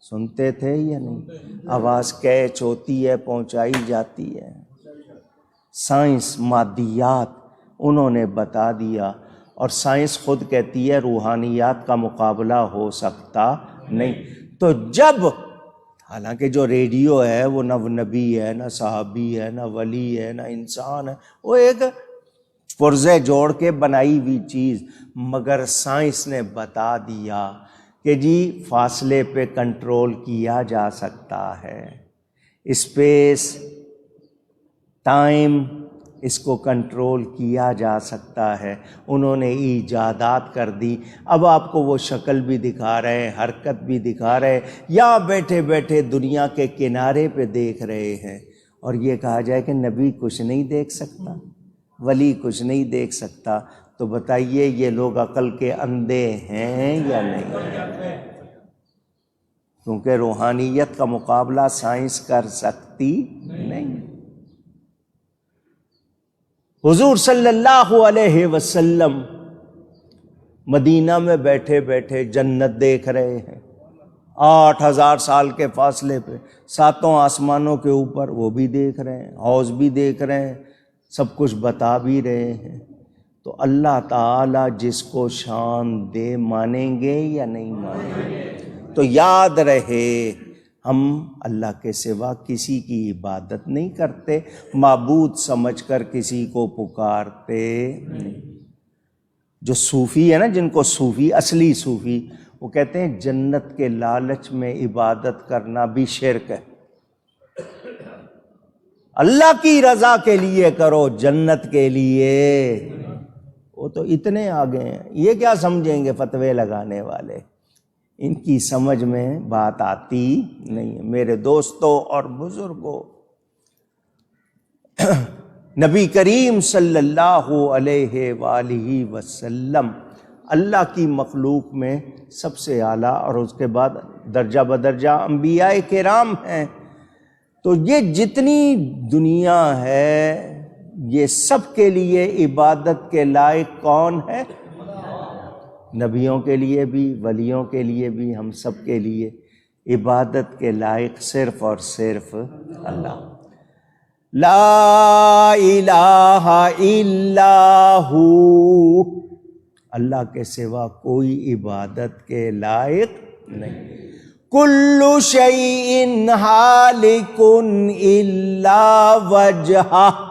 سنتے تھے یا نہیں؟ آواز کیچ ہوتی ہے، پہنچائی جاتی ہے۔ سائنس، مادیات انہوں نے بتا دیا، اور سائنس خود کہتی ہے روحانیات کا مقابلہ ہو سکتا نہیں۔ تو جب حالانکہ جو ریڈیو ہے وہ نہ نبی ہے، نہ صحابی ہے، نہ ولی ہے، نہ انسان ہے، وہ ایک پرزے جوڑ کے بنائی ہوئی چیز، مگر سائنس نے بتا دیا کہ جی فاصلے پہ کنٹرول کیا جا سکتا ہے، اسپیس، ٹائم، اس کو کنٹرول کیا جا سکتا ہے۔ انہوں نے ایجادات کر دی۔ اب آپ کو وہ شکل بھی دکھا رہے ہیں، حرکت بھی دکھا رہے ہیں، یا بیٹھے بیٹھے دنیا کے کنارے پہ دیکھ رہے ہیں، اور یہ کہا جائے کہ نبی کچھ نہیں دیکھ سکتا، ولی کچھ نہیں دیکھ سکتا، تو بتائیے یہ لوگ عقل کے اندھے ہیں یا نہیں؟ کیونکہ روحانیت کا مقابلہ سائنس کر سکتی نہیں۔ حضور صلی اللہ علیہ وسلم مدینہ میں بیٹھے بیٹھے جنت دیکھ رہے ہیں، 8000 سال کے فاصلے پہ، 7 آسمانوں کے اوپر، وہ بھی دیکھ رہے ہیں، حوض بھی دیکھ رہے ہیں، سب کچھ بتا بھی رہے ہیں۔ تو اللہ تعالیٰ جس کو شان دے مانیں گے یا نہیں مانیں گے؟ تو یاد رہے ہم اللہ کے سوا کسی کی عبادت نہیں کرتے، معبود سمجھ کر کسی کو پکارتے نہیں۔ جو صوفی ہے نا، جن کو صوفی، اصلی صوفی، وہ کہتے ہیں جنت کے لالچ میں عبادت کرنا بھی شرک ہے، اللہ کی رضا کے لیے کرو، جنت کے لیے۔ وہ تو اتنے آگے ہیں، یہ کیا سمجھیں گے فتوے لگانے والے، ان کی سمجھ میں بات آتی نہیں ہے۔ میرے دوستوں اور بزرگوں، نبی کریم صلی اللہ علیہ وآلہ وسلم اللہ کی مخلوق میں سب سے اعلیٰ، اور اس کے بعد درجہ بدرجہ انبیاء کرام ہیں۔ تو یہ جتنی دنیا ہے، یہ سب کے لیے عبادت کے لائق کون ہے؟ نبیوں کے لیے بھی، ولیوں کے لیے بھی، ہم سب کے لیے عبادت کے لائق صرف اور صرف اللہ. لا الہ الا ہو، اللہ کے سوا کوئی عبادت کے لائق نہیں. کل شیء ہالک الا وجہہ.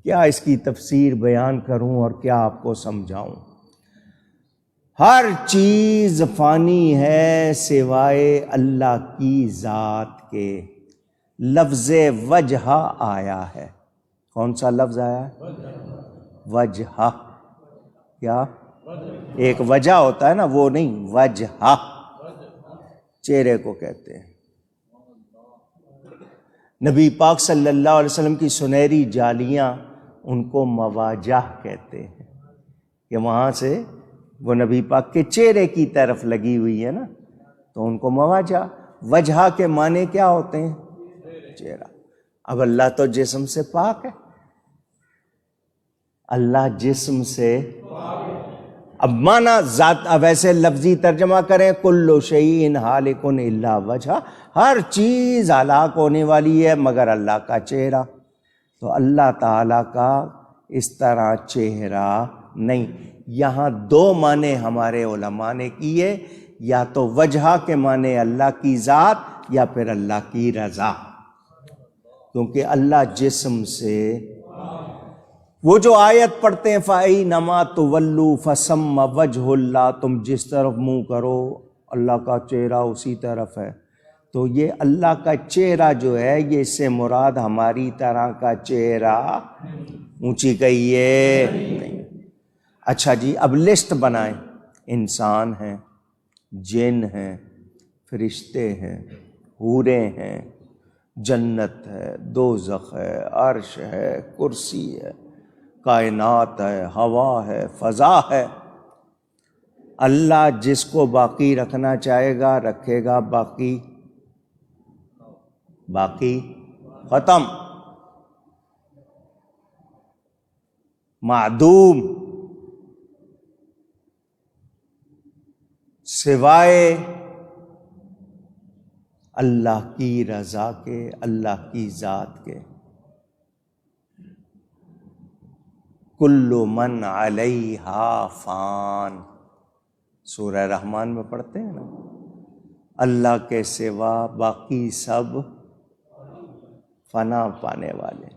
کیا اس کی تفسیر بیان کروں اور کیا آپ کو سمجھاؤں؟ ہر چیز فانی ہے سوائے اللہ کی ذات کے. لفظ وجہ آیا ہے. کون سا لفظ آیا ہے؟ وجہ. کیا؟ ایک وجہ ہوتا ہے نا، وہ نہیں، وجہ چہرے کو کہتے ہیں. نبی پاک صلی اللہ علیہ وسلم کی سنہری جالیاں ان کو مواجہ کہتے ہیں، کہ وہاں سے وہ نبی پاک کے چہرے کی طرف لگی ہوئی ہے نا، تو ان کو مواجہ. وجہ کے معنی کیا ہوتے ہیں؟ چہرہ. اب اللہ تو جسم سے پاک ہے، اللہ جسم سے اب مانا ذات. اب ایسے لفظی ترجمہ کریں، کل شیء ہالک الا وجہ، ہر چیز ہلاک ہونے والی ہے مگر اللہ کا چہرہ. تو اللہ تعالیٰ کا اس طرح چہرہ نہیں. یہاں دو معنی ہمارے علماء نے کیے، یا تو وجہ کے معنی اللہ کی ذات یا پھر اللہ کی رضا، کیونکہ اللہ جسم سے. وہ جو آیت پڑھتے ہیں فَأَيْنَمَا تُوَلُّوا فَثَمَّ وَجْهُ اللَّهِ، تم جس طرف منہ کرو اللہ کا چہرہ اسی طرف ہے. تو یہ اللہ کا چہرہ جو ہے، یہ اس سے مراد ہماری طرح کا چہرہ اونچی کہیے نہیں. اچھا جی، اب لسٹ بنائیں. انسان ہیں، جن ہیں، فرشتے ہیں، حوریں ہیں، جنت ہے، دوزخ ہے، عرش ہے، کرسی ہے، کائنات ہے، ہوا ہے، فضا ہے. اللہ جس کو باقی رکھنا چاہے گا رکھے گا، باقی ختم، معدوم. سوائے اللہ کی رضا کے، اللہ کی ذات کے. کل من علیہا فان، سورہ رحمان میں پڑھتے ہیں نا، اللہ کے سوا باقی سب فنا پانے والے.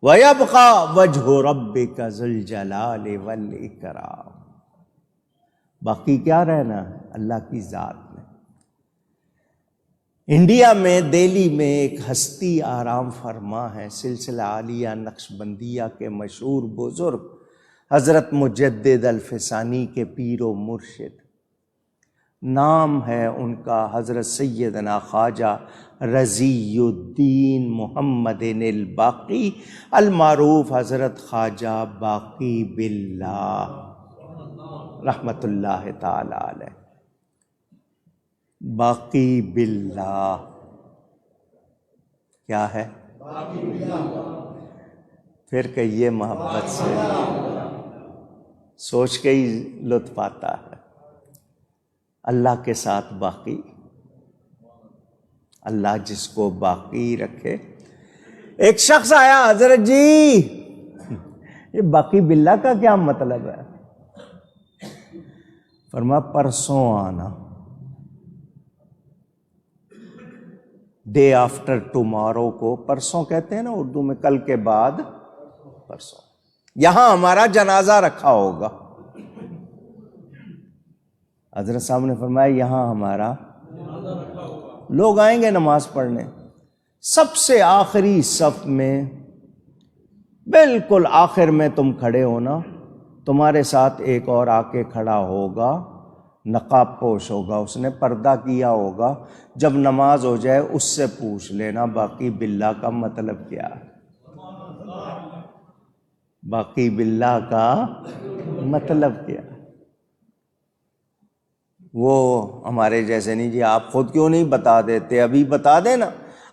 وَيَبْقَى وَجْهُ رَبِّكَ ذُو الْجَلَالِ وَالْإِكْرَامِ. باقی کیا رہنا ہے؟ اللہ کی ذات میں. انڈیا میں دہلی میں ایک ہستی آرام فرما ہے، سلسلہ عالیہ نقشبندیہ کے مشہور بزرگ حضرت مجدد الفسانی کے پیر و مرشد. نام ہے ان کا حضرت سیدنا خواجہ رضی الدین محمد الباقی، المعروف حضرت خواجہ باقی باللہ رحمت اللہ تعالی علیہ. باقی باللہ کیا ہے؟ پھر کہیے محبت سے، سوچ کے ہی لطف آتا ہے. اللہ کے ساتھ باقی، اللہ جس کو باقی رکھے. ایک شخص آیا، حضرت جی یہ باقی باللہ کا کیا مطلب ہے؟ فرمایا پرسوں آنا، ڈے آفٹر ٹمارو کو پرسوں کہتے ہیں نا اردو میں، کل کے بعد پرسوں یہاں ہمارا جنازہ رکھا ہوگا. حضرت صاحب نے فرمایا یہاں ہمارا لوگ آئیں گے نماز پڑھنے، سب سے آخری صف میں، بالکل آخر میں تم کھڑے ہونا، تمہارے ساتھ ایک اور آ کے کھڑا ہوگا، نقاب پوش ہوگا، اس نے پردہ کیا ہوگا. جب نماز ہو جائے اس سے پوچھ لینا باقی باللہ کا مطلب کیا ہے. باقی باللہ کا مطلب کیا؟ وہ ہمارے جیسے نہیں جی آپ خود کیوں نہیں بتا دیتے، ابھی بتا دینا.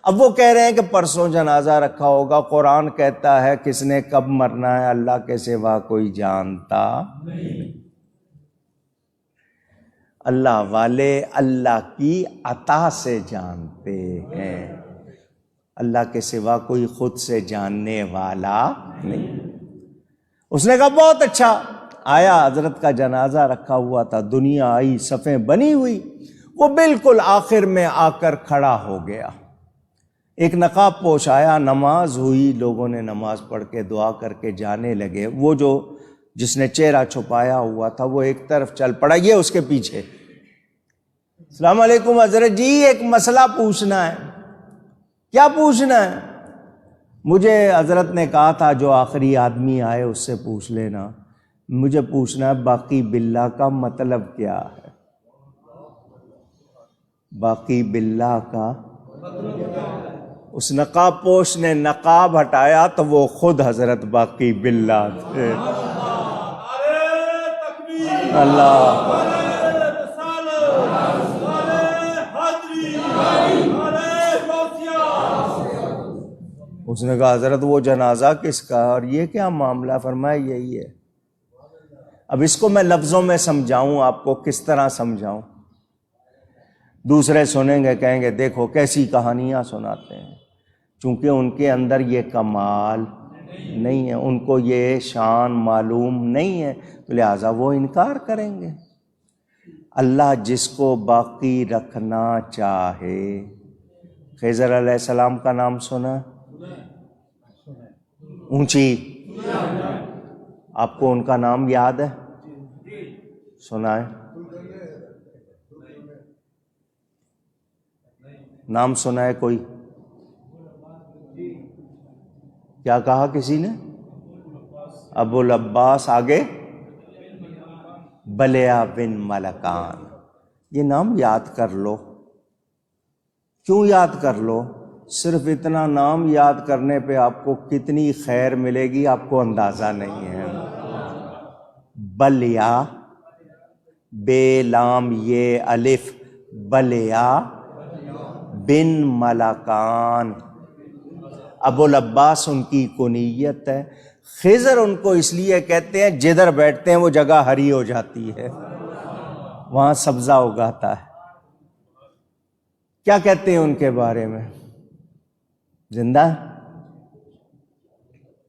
اب وہ کہہ رہے ہیں کہ پرسوں جنازہ رکھا ہوگا. قرآن کہتا ہے کس نے کب مرنا ہے اللہ کے سوا کوئی جانتا نہیں. اللہ والے اللہ کی عطا سے جانتے ہیں، اللہ کے سوا کوئی خود سے جاننے والا نہیں۔ اس نے کہا بہت اچھا۔ آیا، حضرت کا جنازہ رکھا ہوا تھا، دنیا آئی، صفیں بنی ہوئی، وہ بالکل آخر میں آ کر کھڑا ہو گیا۔ ایک نقاب پوش آیا، نماز ہوئی، لوگوں نے نماز پڑھ کے دعا کر کے جانے لگے۔ وہ جس نے چہرہ چھپایا ہوا تھا وہ ایک طرف چل پڑا، یہ اس کے پیچھے۔ السلام علیکم حضرت جی، ایک مسئلہ پوچھنا ہے۔ کیا پوچھنا ہے؟ مجھے حضرت نے کہا تھا جو آخری آدمی آئے اس سے پوچھ لینا، مجھے پوچھنا ہے باقی باللہ کا مطلب کیا ہے؟ باقی باللہ کا اس نقاب پوش نے نقاب ہٹایا تو وہ خود حضرت باقی باللہ تھے۔ اللہ، اس نے کہا حضرت وہ جنازہ کس کا اور یہ کیا معاملہ؟ فرمایا یہی ہے۔ اب اس کو میں لفظوں میں سمجھاؤں آپ کو، کس طرح سمجھاؤں؟ دوسرے سنیں گے کہیں گے دیکھو کیسی کہانیاں سناتے ہیں، چونکہ ان کے اندر یہ کمال نہیں ہے، ان کو یہ شان معلوم نہیں ہے، تو لہٰذا وہ انکار کریں گے۔ اللہ جس کو باقی رکھنا چاہے، خضر علیہ السلام کا نام سنا؟ اونچی، آپ کو ان کا نام یاد ہے؟ سنائیں، نام سنا ہے کوئی؟ کیا کہا کسی نے؟ ابو العباس، آگے بلیا بن ملکان۔ یہ نام یاد کر لو۔ کیوں یاد کر لو؟ صرف اتنا نام یاد کرنے پہ آپ کو کتنی خیر ملے گی آپ کو اندازہ نہیں ہے۔ بلیا، بے لام یہ الف، بلیا بن ملکان، ابو العباس ان کی کنیت ہے۔ خضر ان کو اس لیے کہتے ہیں جدھر بیٹھتے ہیں وہ جگہ ہری ہو جاتی ہے، وہاں سبزہ اگاتا ہے۔ کیا کہتے ہیں ان کے بارے میں؟ زندہ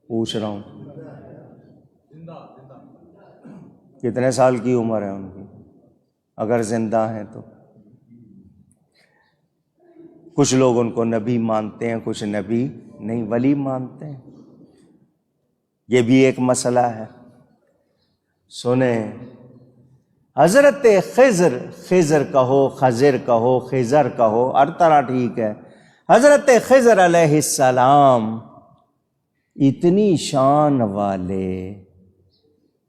پوچھ رہا ہوں، کتنے سال کی عمر ہے ان کی اگر زندہ ہیں تو؟ کچھ لوگ ان کو نبی مانتے ہیں، کچھ نبی نہیں، ولی مانتے ہیں۔ یہ بھی ایک مسئلہ ہے۔ سنیں، حضرت خضر، خضر کہو، خضر کہو، خضر کہو، ہر طرح ٹھیک ہے۔ حضرت خضر علیہ السلام اتنی شان والے،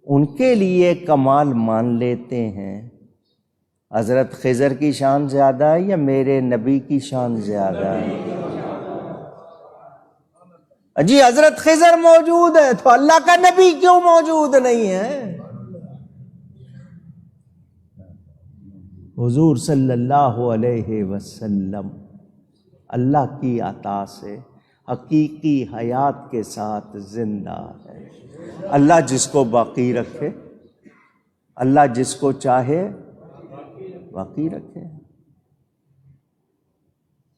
ان کے لیے کمال مان لیتے ہیں۔ حضرت خضر کی شان زیادہ ہے یا میرے نبی کی شان زیادہ ہے؟ جی حضرت خضر موجود ہے تو اللہ کا نبی کیوں موجود نہیں ہے؟ حضور صلی اللہ علیہ وسلم اللہ کی عطا سے حقیقی حیات کے ساتھ زندہ ہے۔ اللہ جس کو باقی رکھے، اللہ جس کو چاہے باقی رکھے۔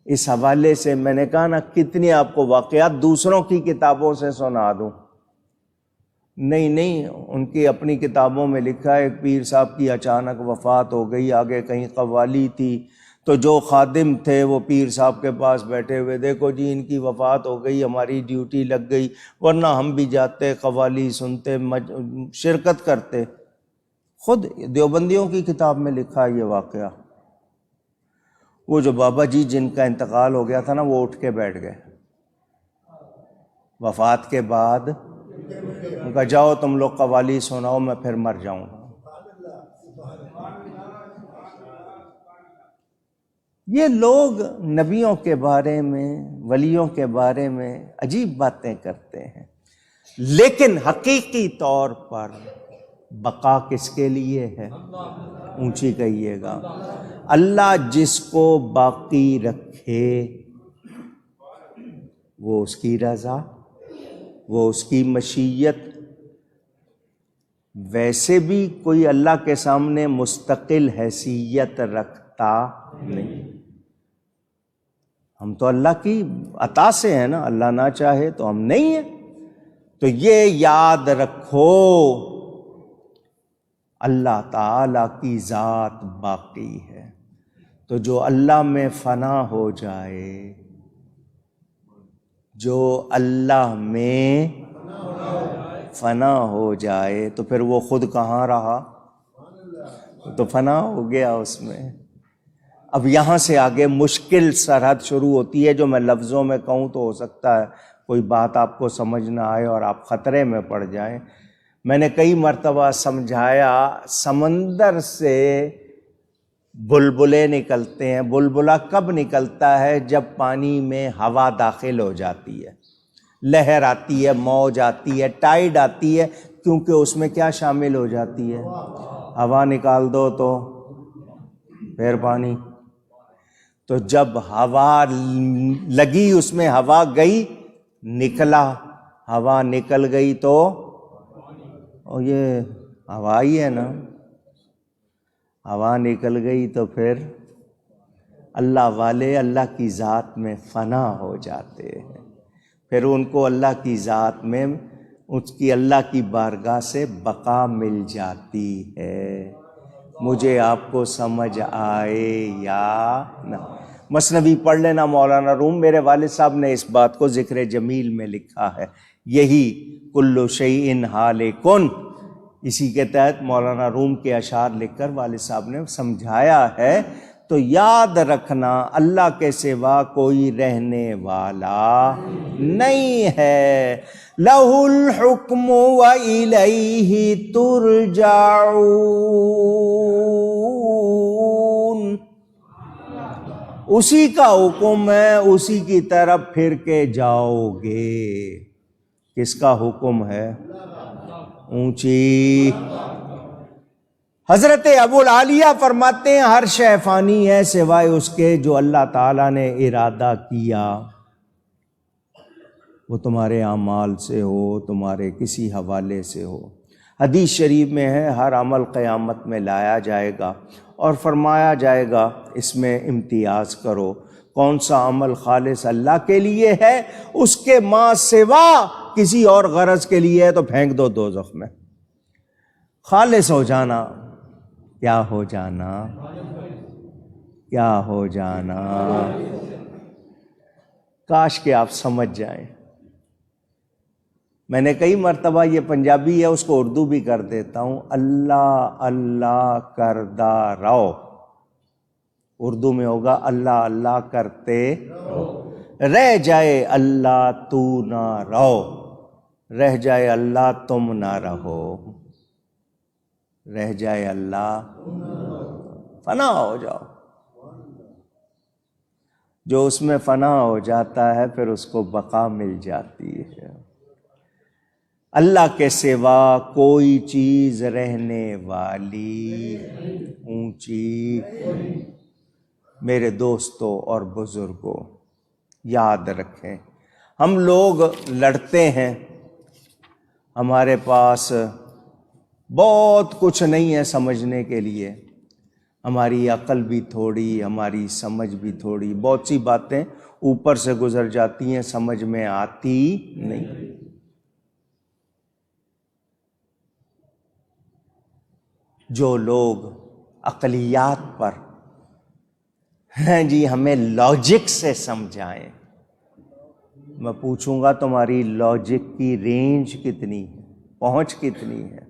اس حوالے سے میں نے کہا نا کتنی آپ کو واقعات دوسروں کی کتابوں سے سنا دوں۔ نہیں، ان کی اپنی کتابوں میں لکھا ہے ایک پیر صاحب کی اچانک وفات ہو گئی، آگے کہیں قوالی تھی تو جو خادم تھے وہ پیر صاحب کے پاس بیٹھے ہوئے، دیکھو جی ان کی وفات ہو گئی، ہماری ڈیوٹی لگ گئی، ورنہ ہم بھی جاتے قوالی سنتے، شرکت کرتے۔ خود دیوبندیوں کی کتاب میں لکھا ہے یہ واقعہ۔ وہ جو بابا جی جن کا انتقال ہو گیا تھا نا، وہ اٹھ کے بیٹھ گئے وفات کے بعد، ان کا جاؤ تم لوگ قوالی سناؤ، میں پھر مر جاؤں گا۔ یہ لوگ نبیوں کے بارے میں، ولیوں کے بارے میں عجیب باتیں کرتے ہیں، لیکن حقیقی طور پر بقا کس کے لیے ہے؟ اونچی کہیے گا، اللہ جس کو باقی رکھے وہ اس کی رضا، وہ اس کی مشیت، ویسے بھی کوئی اللہ کے سامنے مستقل حیثیت رکھتا نہیں. ہم تو اللہ کی عطا سے ہیں نا، اللہ نہ چاہے تو ہم نہیں ہیں. تو یہ یاد رکھو اللہ تعالی کی ذات باقی ہے. تو جو اللہ میں فنا ہو جائے، جو اللہ میں فنا ہو جائے تو پھر وہ خود کہاں رہا؟ تو فنا ہو گیا اس میں. اب یہاں سے آگے مشکل سرحد شروع ہوتی ہے، جو میں لفظوں میں کہوں تو ہو سکتا ہے کوئی بات آپ کو سمجھ نہ آئے اور آپ خطرے میں پڑ جائیں. میں نے کئی مرتبہ سمجھایا، سمندر سے بلبلے نکلتے ہیں. بلبلا کب نکلتا ہے؟ جب پانی میں ہوا داخل ہو جاتی ہے، لہر آتی ہے، موج آتی ہے، ٹائیڈ آتی ہے، کیونکہ اس میں کیا شامل ہو جاتی ہے؟ ہوا نکال دو تو پھر پانی. تو جب ہوا لگی اس میں، ہوا گئی، نکلا، ہوا نکل گئی تو یہ ہوا ہی ہے نا. ہوا نکل گئی تو پھر اللہ والے اللہ کی ذات میں فنا ہو جاتے ہیں. پھر ان کو اللہ کی ذات میں اس کی اللہ کی بارگاہ سے بقا مل جاتی ہے. مجھے آپ کو سمجھ آئے یا نہ؟ مثنوی پڑھ لینا مولانا روم. میرے والد صاحب نے اس بات کو ذکر جمیل میں لکھا ہے، یہی کل شیء ہالکن، اسی کے تحت مولانا روم کے اشعار لکھ کر والد صاحب نے سمجھایا ہے. تو یاد رکھنا اللہ کے سوا کوئی رہنے والا نہیں ہے. لہ الحکم وإلیہ ترجعون، اسی کا حکم ہے، اسی کی طرف پھر کے جاؤ گے. کس کا حکم ہے؟ اونچی. حضرت ابو العالیہ فرماتے ہیں ہر شے فانی ہے سوائے اس کے جو اللہ تعالیٰ نے ارادہ کیا. وہ تمہارے اعمال سے ہو، تمہارے کسی حوالے سے ہو. حدیث شریف میں ہے ہر عمل قیامت میں لایا جائے گا اور فرمایا جائے گا اس میں امتیاز کرو. کون سا عمل خالص اللہ کے لیے ہے، اس کے ماں سوا کسی اور غرض کے لیے ہے تو پھینک دو دوزخ میں. خالص ہو جانا، کیا ہو جانا؟ کیا ہو جانا؟ کاش کہ آپ سمجھ جائیں. میں نے کئی مرتبہ، یہ پنجابی ہے اس کو اردو بھی کر دیتا ہوں، اللہ اللہ کردہ رہو. اردو میں ہوگا اللہ اللہ کرتے رہ جائے اللہ تو نہ رہو، رہ جائے اللہ تم نہ رہو، رہ جائے اللہ فنا ہو جاؤ. جو اس میں فنا ہو جاتا ہے پھر اس کو بقا مل جاتی ہے. اللہ کے سوا کوئی چیز رہنے والی اونچی. میرے دوستوں اور بزرگوں یاد رکھیں، ہم لوگ لڑتے ہیں، ہمارے پاس بہت کچھ نہیں ہے سمجھنے کے لیے، ہماری عقل بھی تھوڑی، ہماری سمجھ بھی تھوڑی، بہت سی باتیں اوپر سے گزر جاتی ہیں، سمجھ میں آتی نہیں. جو لوگ عقلیات پر ہیں جی ہمیں لاجک سے سمجھائیں، میں پوچھوں گا تمہاری لاجک کی رینج کتنی ہے، پہنچ کتنی ہے؟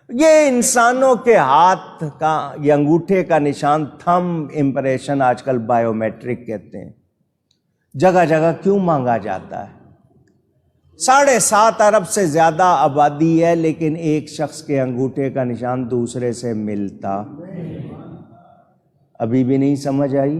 یہ انسانوں کے ہاتھ کا یہ انگوٹھے کا نشان، تھم امپریشن آج کل بائیو میٹرک کہتے ہیں، جگہ جگہ کیوں مانگا جاتا ہے؟ 7.5 ارب سے زیادہ آبادی ہے لیکن ایک شخص کے انگوٹھے کا نشان دوسرے سے ملتا ابھی بھی نہیں سمجھ آئی؟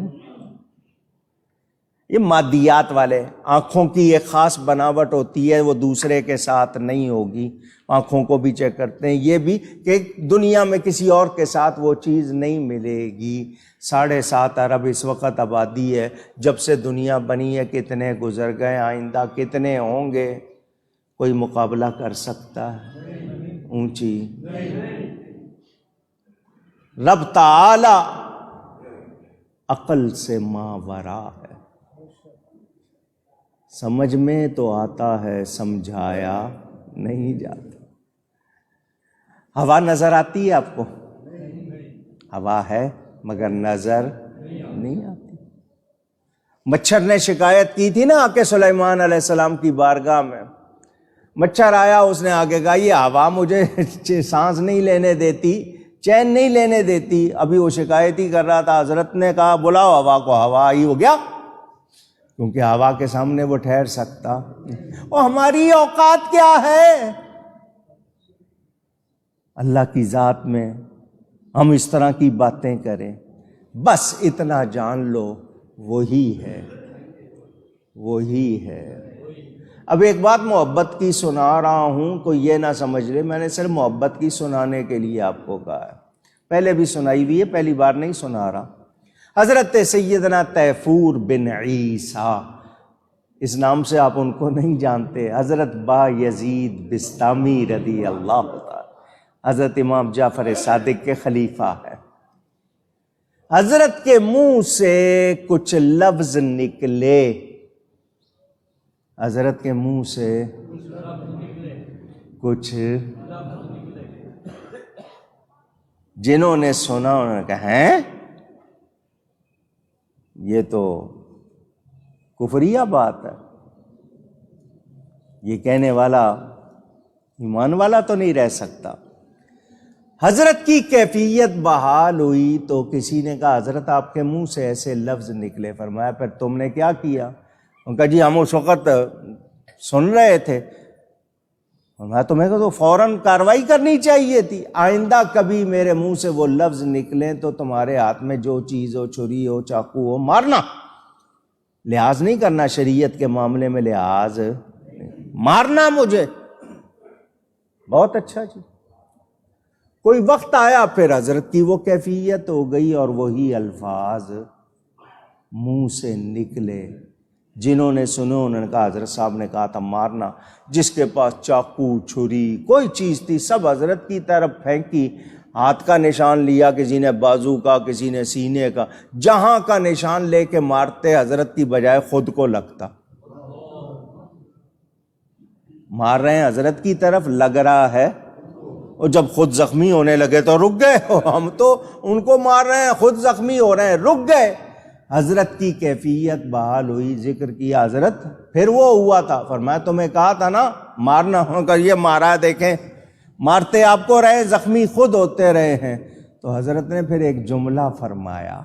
یہ مادیات والے، آنکھوں کی ایک خاص بناوٹ ہوتی ہے وہ دوسرے کے ساتھ نہیں ہوگی، آنکھوں کو بھی چیک کرتے ہیں، یہ بھی کہ دنیا میں کسی اور کے ساتھ وہ چیز نہیں ملے گی. 7.5 ارب اس وقت آبادی ہے، جب سے دنیا بنی ہے کتنے گزر گئے، آئندہ کتنے ہوں گے؟ کوئی مقابلہ کر سکتا ہے؟ اونچی، رب تعالی عقل سے ماورا ہے، سمجھ میں تو آتا ہے سمجھایا نہیں جاتا۔ ہوا نظر آتی ہے آپ کو؟ ہوا ہے مگر نظر نہیں آتی۔ مچھر نے شکایت کی تھی نا آ کے سلیمان علیہ السلام کی بارگاہ میں، مچھر آیا، اس نے آگے کہا یہ ہوا مجھے سانس نہیں لینے دیتی، چین نہیں لینے دیتی۔ ابھی وہ شکایت ہی کر رہا تھا، حضرت نے کہا بلاؤ ہوا کو، ہوا آئی، ہو گیا، کیونکہ ہوا کے سامنے وہ ٹھہر سکتا۔ اور ہماری اوقات کیا ہے؟ اللہ کی ذات میں ہم اس طرح کی باتیں کریں، بس اتنا جان لو وہی ہے، وہی ہے۔ اب ایک بات محبت کی سنا رہا ہوں، کوئی یہ نہ سمجھ لے میں نے صرف محبت کی سنانے کے لیے آپ کو کہا ہے، پہلے بھی سنائی ہوئی ہے، پہلی بار نہیں سنا رہا۔ حضرت سیدنا تیفور بن عیسیٰ، اس نام سے آپ ان کو نہیں جانتے، حضرت با یزید بسطامی رضی اللہ تعالی، حضرت امام جعفر صادق کے خلیفہ ہے۔ حضرت کے منہ سے کچھ لفظ نکلے، حضرت کے منہ سے کچھ، جنہوں نے سنا انہوں نے کہا ہیں یہ تو کفریہ بات ہے، یہ کہنے والا ایمان والا تو نہیں رہ سکتا۔ حضرت کی کیفیت بحال ہوئی تو کسی نے کہا حضرت آپ کے منہ سے ایسے لفظ نکلے، فرمایا پھر تم نے کیا کیا؟ انہوں نے کہا جی ہم اس وقت سن رہے تھے۔ فرمایا تمہیں تو فوراً کارروائی کرنی چاہیے تھی، آئندہ کبھی میرے منہ سے وہ لفظ نکلیں تو تمہارے ہاتھ میں جو چیز ہو، چھری ہو، چاقو ہو، مارنا، لحاظ نہیں کرنا، شریعت کے معاملے میں لحاظ مارنا مجھے۔ بہت اچھا جی۔ کوئی وقت آیا پھر حضرت کی وہ کیفیت ہو گئی اور وہی الفاظ منہ سے نکلے، جنہوں نے سنے انہوں نے کہا حضرت صاحب نے کہا تھا مارنا، جس کے پاس چاقو، چھری، کوئی چیز تھی سب حضرت کی طرف پھینکی، ہاتھ کا نشان لیا، کسی نے بازو کا، کسی نے سینے کا، جہاں کا نشان لے کے مارتے حضرت کی بجائے خود کو لگتا۔ مار رہے ہیں حضرت کی طرف، لگ رہا ہے، اور جب خود زخمی ہونے لگے تو رک گئے، ہم تو ان کو مار رہے ہیں، خود زخمی ہو رہے ہیں، رک گئے۔ حضرت کی کیفیت بحال ہوئی، ذکر کیا حضرت پھر وہ ہوا تھا، فرمایا تمہیں کہا تھا نا مارنا، یہ مارا دیکھیں، مارتے آپ کو رہے، زخمی خود ہوتے رہے ہیں۔ تو حضرت نے پھر ایک جملہ فرمایا،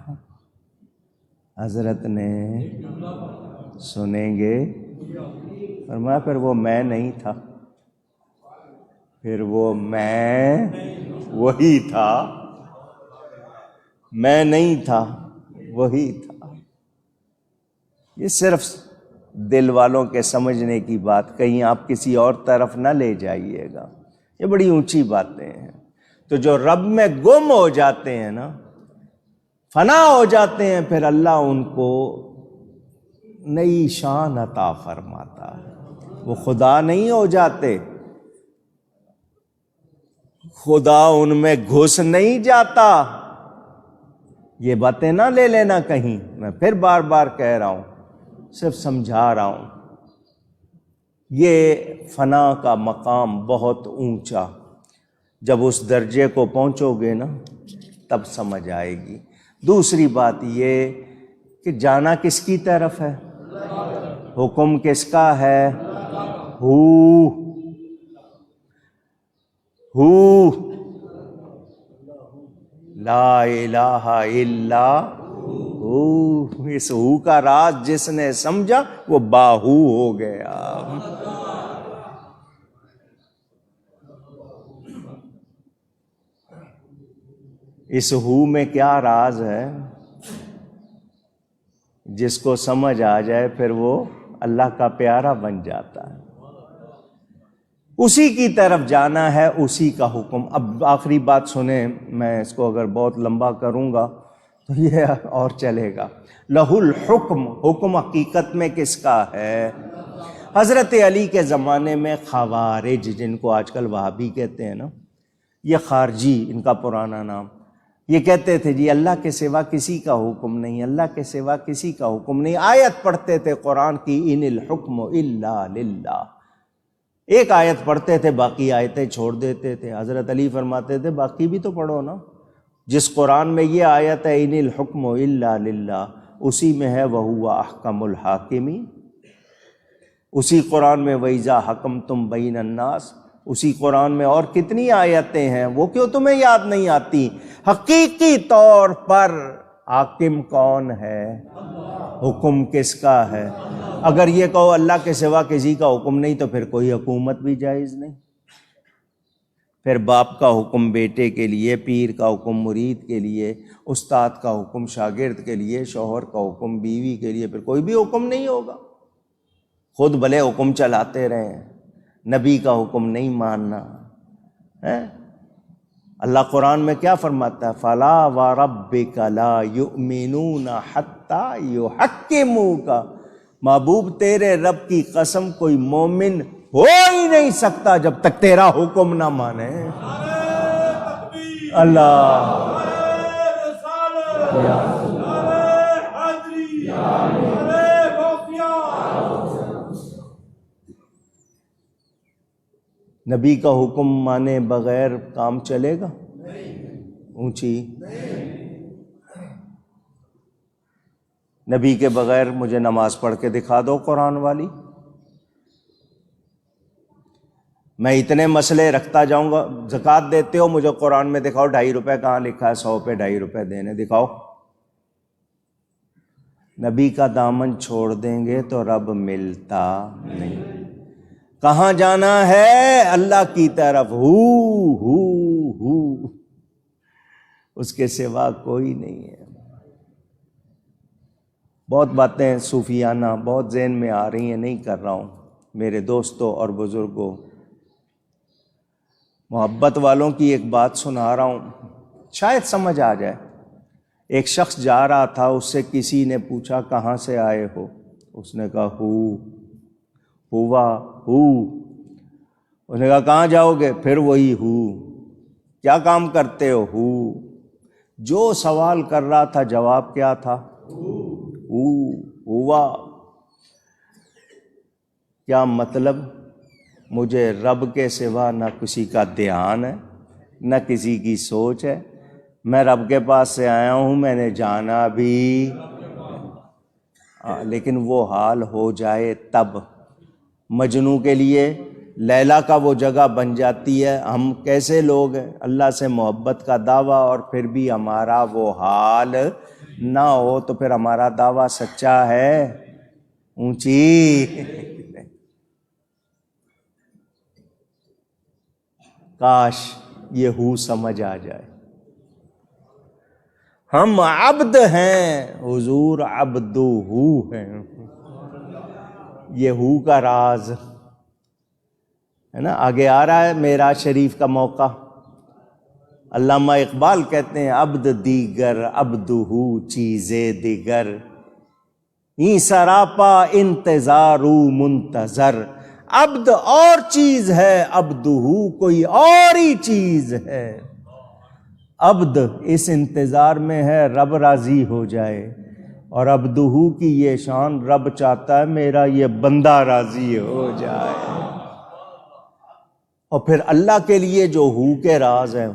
حضرت نے سنیں گے، فرمایا پھر وہ میں نہیں تھا، پھر وہ میں وہی تھا، میں نہیں تھا وہی تھا۔ یہ صرف دل والوں کے سمجھنے کی بات، کہیں آپ کسی اور طرف نہ لے جائیے گا، یہ بڑی اونچی باتیں ہیں۔ تو جو رب میں گم ہو جاتے ہیں نا، فنا ہو جاتے ہیں، پھر اللہ ان کو نئی شان عطا فرماتا ہے، وہ خدا نہیں ہو جاتے، خدا ان میں گھس نہیں جاتا۔ یہ باتیں نہ لے لینا کہیں، میں پھر بار بار کہہ رہا ہوں، صرف سمجھا رہا ہوں، یہ فنا کا مقام بہت اونچا، جب اس درجے کو پہنچو گے نا تب سمجھ آئے گی۔ دوسری بات یہ کہ جانا کس کی طرف ہے، حکم کس کا ہے، ہو لا الہ الا ہو، اس ہو کا راز جس نے سمجھا وہ باہو ہو گیا۔ اس ہو میں کیا راز ہے، جس کو سمجھ آ جائے پھر وہ اللہ کا پیارا بن جاتا ہے، اسی کی طرف جانا ہے، اسی کا حکم۔ اب آخری بات سنیں، میں اس کو اگر بہت لمبا کروں گا تو یہ اور چلے گا۔ لہ الحکم، حکم حقیقت میں کس کا ہے؟ حضرت علی کے زمانے میں خوارج، جن کو آج کل وہابی کہتے ہیں نا، یہ خارجی ان کا پرانا نام، یہ کہتے تھے جی اللہ کے سوا کسی کا حکم نہیں، اللہ کے سوا کسی کا حکم نہیں۔ آیت پڑھتے تھے قرآن کی، ان الحکم الا للہ، ایک آیت پڑھتے تھے باقی آیتیں چھوڑ دیتے تھے۔ حضرت علی فرماتے تھے باقی بھی تو پڑھو نا، جس قرآن میں یہ آیت ہے ان الحکم الا للہ، اسی میں ہے وَهُوَ أَحْكَمُ الْحَاكِمِينَ، اسی قرآن میں وَإِذَا حَكَمْتُمْ بَيْنَ النَّاسِ، اسی قرآن میں اور کتنی آیتیں ہیں، وہ کیوں تمہیں یاد نہیں آتی؟ حقیقی طور پر حاکم کون ہے، حکم کس کا ہے؟ اگر یہ کہو اللہ کے سوا کسی کا حکم نہیں تو پھر کوئی حکومت بھی جائز نہیں، پھر باپ کا حکم بیٹے کے لیے، پیر کا حکم مرید کے لیے، استاد کا حکم شاگرد کے لیے، شوہر کا حکم بیوی کے لیے، پھر کوئی بھی حکم نہیں ہوگا۔ خود بھلے حکم چلاتے رہیں، نبی کا حکم نہیں ماننا ہے۔ اللہ قرآن میں کیا فرماتا ہے؟ فَلَا وَرَبِّكَ لَا يُؤْمِنُونَ حَتَّى يُحَكِّمُوكَ، محبوب تیرے رب کی قسم کوئی مومن ہو ہی نہیں سکتا جب تک تیرا حکم نہ مانے۔ اللہ نبی کا حکم مانے بغیر کام چلے گا؟ اونچی نبی کے بغیر مجھے نماز پڑھ کے دکھا دو قرآن والی، میں اتنے مسئلے رکھتا جاؤں گا۔ زکوٰۃ دیتے ہو، مجھے قرآن میں دکھاؤ 2.5 روپے کہاں لکھا ہے، 100 پہ 2.5 روپے دینے، دکھاؤ۔ نبی کا دامن چھوڑ دیں گے تو رب ملتا نہیں۔ کہاں جانا ہے؟ اللہ کی طرف، ہو اس کے سوا کوئی نہیں ہے۔ بہت باتیں صوفیانہ بہت ذہن میں آ رہی ہیں، نہیں کر رہا ہوں۔ میرے دوستوں اور بزرگوں، محبت والوں کی ایک بات سنا رہا ہوں، شاید سمجھ آ جائے۔ ایک شخص جا رہا تھا، اس سے کسی نے پوچھا کہاں سے آئے ہو؟ اس نے کہا اس نے کہا کہاں جاؤ گے؟ پھر وہی کیا کام کرتے ہو؟ جو سوال کر رہا تھا جواب کیا تھا؟ ہوا۔ کیا مطلب؟ مجھے رب کے سوا نہ کسی کا دھیان ہے، نہ کسی کی سوچ ہے، میں رب کے پاس سے آیا ہوں، میں نے جانا بھی، لیکن وہ حال ہو جائے تب۔ مجنوں کے لیے لیلا کا وہ جگہ بن جاتی ہے۔ ہم کیسے لوگ ہیں، اللہ سے محبت کا دعویٰ اور پھر بھی ہمارا وہ حال نہ ہو تو پھر ہمارا دعویٰ سچا ہے؟ اونچی کاش یہ سمجھ آ جائے۔ ہم عبد ہیں، حضور عبدو ہیں۔ یہ کا راز ہے نا، آگے آ رہا ہے معراج شریف کا موقع۔ علامہ اقبال کہتے ہیں عبد دیگر عبدو چیزے دیگر، این سراپا انتظارو منتظر۔ عبد اور چیز ہے، عبدو کوئی اور ہی چیز ہے۔ عبد اس انتظار میں ہے رب راضی ہو جائے، اور عبدو کی یہ شان، رب چاہتا ہے میرا یہ بندہ راضی ہو جائے۔ اور پھر اللہ کے لیے جو کے راز ہیں،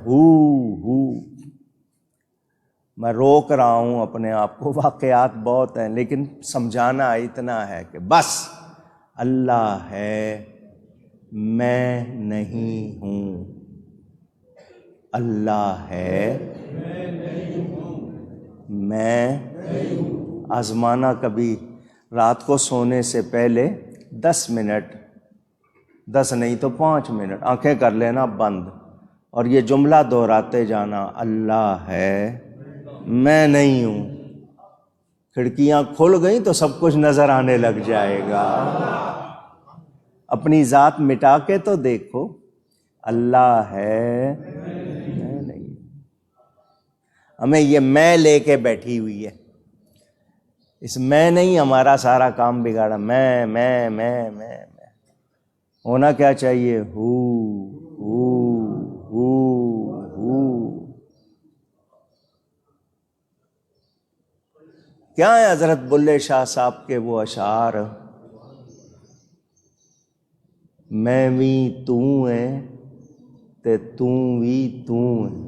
میں روک رہا ہوں اپنے آپ کو، واقعات بہت ہیں لیکن سمجھانا اتنا ہے کہ بس اللہ ہے، میں نہیں ہوں۔ اللہ ہے، میں آزمانا کبھی رات کو سونے سے پہلے 10 منٹ، 10 نہیں تو 5 منٹ آنکھیں کر لینا بند، اور یہ جملہ دہراتے جانا، اللہ ہے، میں نہیں ہوں۔ کھڑکیاں کھل گئیں تو سب کچھ نظر آنے لگ جائے گا۔ اپنی ذات مٹا کے تو دیکھو، اللہ ہے، میں نہیں۔ ہمیں یہ میں لے کے بیٹھی ہوئی ہے، اس میں نہیں ہمارا سارا کام بگاڑا، میں ہونا کیا چاہیے؟ ہو ہو ہو ہو۔ کیا ہے حضرت بلے شاہ صاحب کے وہ اشعار؟ میں وی تو ہے تے تو وی تو ہے،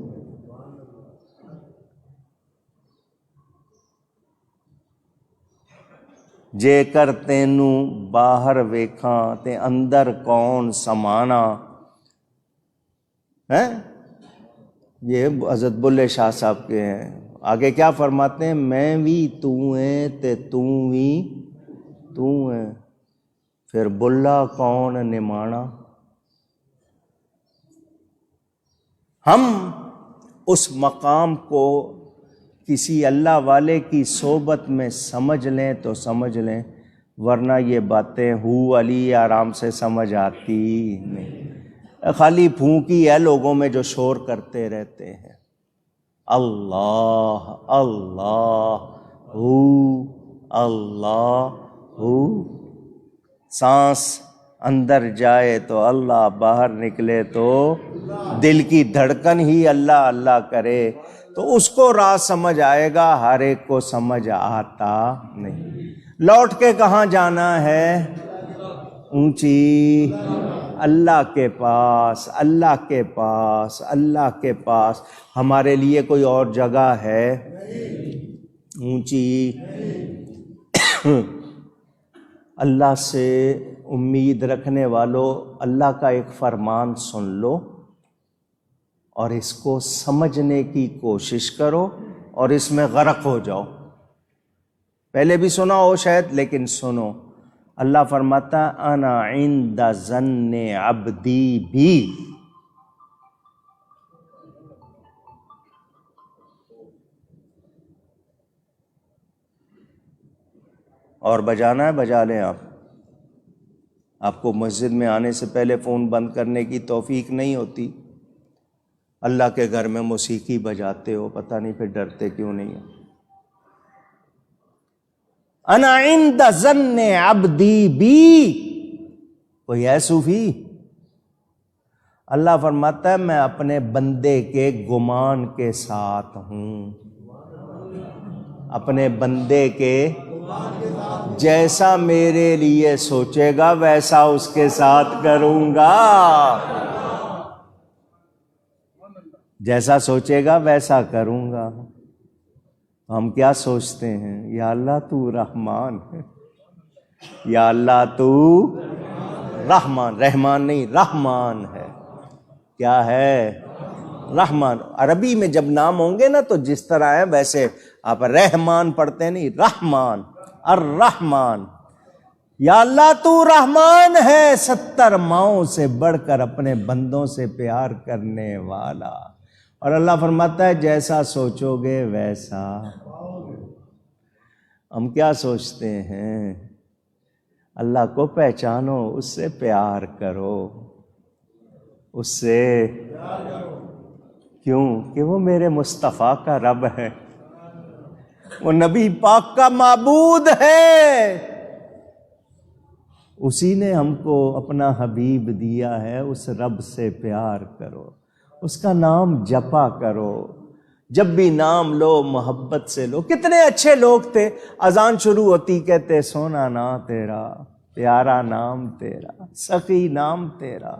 جے کر تینوں باہر ویکھاں تے اندر کون سمانا ہے۔ یہ حضرت بلے شاہ صاحب کے ہیں۔ آگے کیا فرماتے ہیں؟ میں بھی تو ہے تے تو بھی تو ہے، پھر بلا کون نمانا۔ ہم اس مقام کو کسی اللہ والے کی صحبت میں سمجھ لیں تو سمجھ لیں، ورنہ یہ باتیں ہو والی آرام سے سمجھ آتی نہیں، خالی پھونکی ہے لوگوں میں جو شور کرتے رہتے ہیں۔ اللہ اللہ ہو اللہ ہو، سانس اندر جائے تو اللہ، باہر نکلے تو دل کی دھڑکن ہی اللہ اللہ کرے تو اس کو راز سمجھ آئے گا، ہر ایک کو سمجھ آتا نہیں۔ لوٹ کے کہاں جانا ہے؟ اونچی اللہ کے پاس، اللہ کے پاس، اللہ کے پاس۔ ہمارے لیے کوئی اور جگہ ہے؟ اونچی اللہ سے امید رکھنے والوں، اللہ کا ایک فرمان سن لو اور اس کو سمجھنے کی کوشش کرو اور اس میں غرق ہو جاؤ۔ پہلے بھی سنا ہو شاید، لیکن سنو۔ اللہ فرماتا انا عند ظن عبدی بھی، اور بجانا ہے بجا لیں آپ کو مسجد میں آنے سے پہلے فون بند کرنے کی توفیق نہیں ہوتی، اللہ کے گھر میں موسیقی بجاتے ہو، پتہ نہیں پھر ڈرتے کیوں نہیں ہو۔ انا عند ظن عبدی بی، کوئی ہے صوفی؟ اللہ فرماتا ہے میں اپنے بندے کے گمان کے ساتھ ہوں، اپنے بندے کے جیسا میرے لیے سوچے گا ویسا اس کے ساتھ کروں گا، جیسا سوچے گا ویسا کروں گا۔ ہم کیا سوچتے ہیں؟ یا اللہ تو رحمان ہے، یا اللہ تو رحمان، رحمان نہیں رحمان ہے۔ کیا ہے؟ رحمان۔ عربی میں جب نام ہوں گے نا تو جس طرح ہے ویسے آپ رحمان پڑھتے نہیں، رحمان، الرحمان۔ یا اللہ تو رحمان ہے، 70 ماؤں سے بڑھ کر اپنے بندوں سے پیار کرنے والا۔ اور اللہ فرماتا ہے جیسا سوچو گے ویسا۔ ہم کیا سوچتے ہیں؟ اللہ کو پہچانو، اس سے پیار کرو، اس سے کیوں کہ وہ میرے مصطفیٰ کا رب ہے، وہ نبی پاک کا معبود ہے، اسی نے ہم کو اپنا حبیب دیا ہے۔ اس رب سے پیار کرو، اس کا نام جپا کرو، جب بھی نام لو محبت سے لو۔ کتنے اچھے لوگ تھے، اذان شروع ہوتی کہتے سونا نا تیرا، پیارا نام تیرا، سخی نام تیرا۔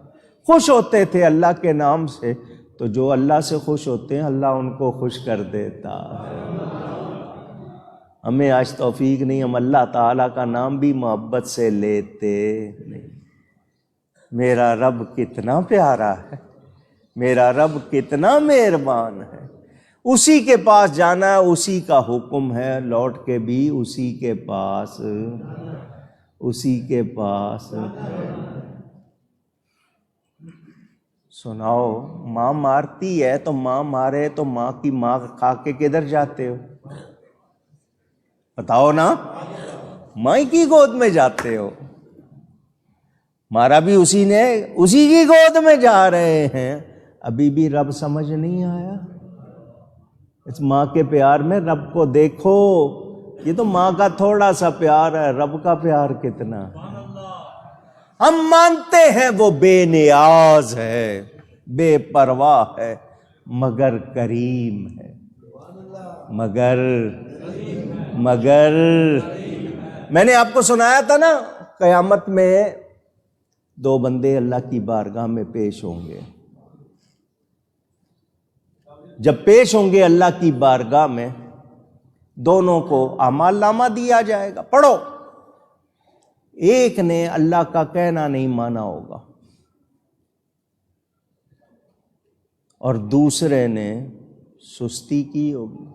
خوش ہوتے تھے اللہ کے نام سے، تو جو اللہ سے خوش ہوتے ہیں اللہ ان کو خوش کر دیتا ہے۔ ہمیں آج توفیق نہیں، ہم اللہ تعالیٰ کا نام بھی محبت سے لیتے نہیں۔ میرا رب کتنا پیارا ہے، میرا رب کتنا مہربان ہے، اسی کے پاس جانا ہے، اسی کا حکم ہے، لوٹ کے بھی اسی کے پاس، اسی کے پاس۔ سناؤ، ماں مارتی ہے تو ماں مارے تو ماں کی ماں کھا کے کدھر جاتے ہو؟ بتاؤ نا، ماں کی گود میں جاتے ہو، مارا بھی اسی نے، اسی کی گود میں جا رہے ہیں۔ ابھی بھی رب سمجھ نہیں آیا؟ اس ماں کے پیار میں رب کو دیکھو، یہ تو ماں کا تھوڑا سا پیار ہے، رب کا پیار کتنا ہے۔ ہم مانتے ہیں وہ بے نیاز ہے، بے پرواہ ہے، مگر کریم ہے، مگر میں نے آپ کو سنایا تھا نا، قیامت میں دو بندے اللہ کی بارگاہ میں پیش ہوں گے. جب پیش ہوں گے اللہ کی بارگاہ میں، دونوں کو اعمال نامہ دیا جائے گا. پڑھو، ایک نے اللہ کا کہنا نہیں مانا ہوگا اور دوسرے نے سستی کی ہوگی.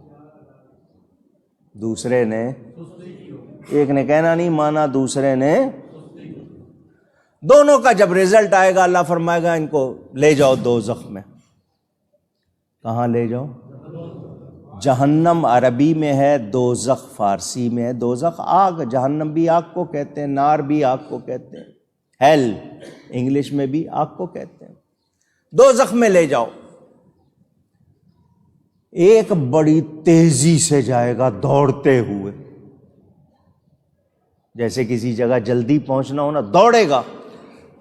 دوسرے نے، ایک نے کہنا نہیں مانا، دوسرے نے. دونوں کا جب رزلٹ آئے گا، اللہ فرمائے گا ان کو لے جاؤ دوزخ میں. کہاں لے جاؤ؟ جہنم عربی میں ہے، دوزخ فارسی میں ہے. دوزخ آگ، جہنم بھی آگ کو کہتے ہیں، نار بھی آگ کو کہتے ہیں، ہیل انگلش میں بھی آگ کو کہتے ہیں. دوزخ میں لے جاؤ. ایک بڑی تیزی سے جائے گا دوڑتے ہوئے، جیسے کسی جگہ جلدی پہنچنا ہو نا، دوڑے گا.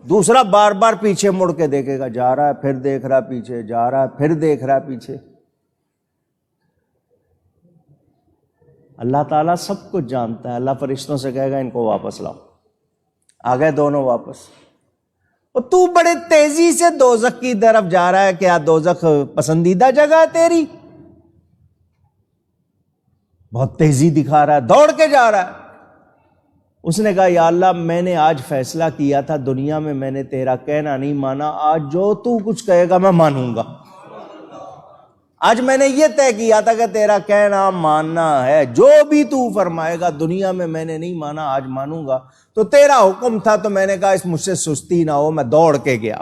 دوسرا بار بار پیچھے مڑ کے دیکھے گا، جا رہا ہے پھر دیکھ رہا پیچھے، جا رہا ہے پھر دیکھ رہا پیچھے. اللہ تعالیٰ سب کچھ جانتا ہے. اللہ فرشتوں سے کہے گا ان کو واپس لاؤ. آ گئے دونوں واپس. اور تو بڑے تیزی سے دوزخ کی طرف جا رہا ہے، کیا دوزخ پسندیدہ جگہ ہے تیری؟ بہت تیزی دکھا رہا ہے، دوڑ کے جا رہا ہے. اس نے کہا یا اللہ میں نے آج فیصلہ کیا تھا، دنیا میں میں نے تیرا کہنا نہیں مانا، آج جو تو کچھ کہے گا میں مانوں گا. آج میں نے یہ طے کیا تھا کہ تیرا کہنا ماننا ہے، جو بھی تو فرمائے گا دنیا میں میں نے نہیں مانا، آج مانوں گا. تو تیرا حکم تھا تو میں نے کہا اس مجھ سے سستی نہ ہو، میں دوڑ کے گیا.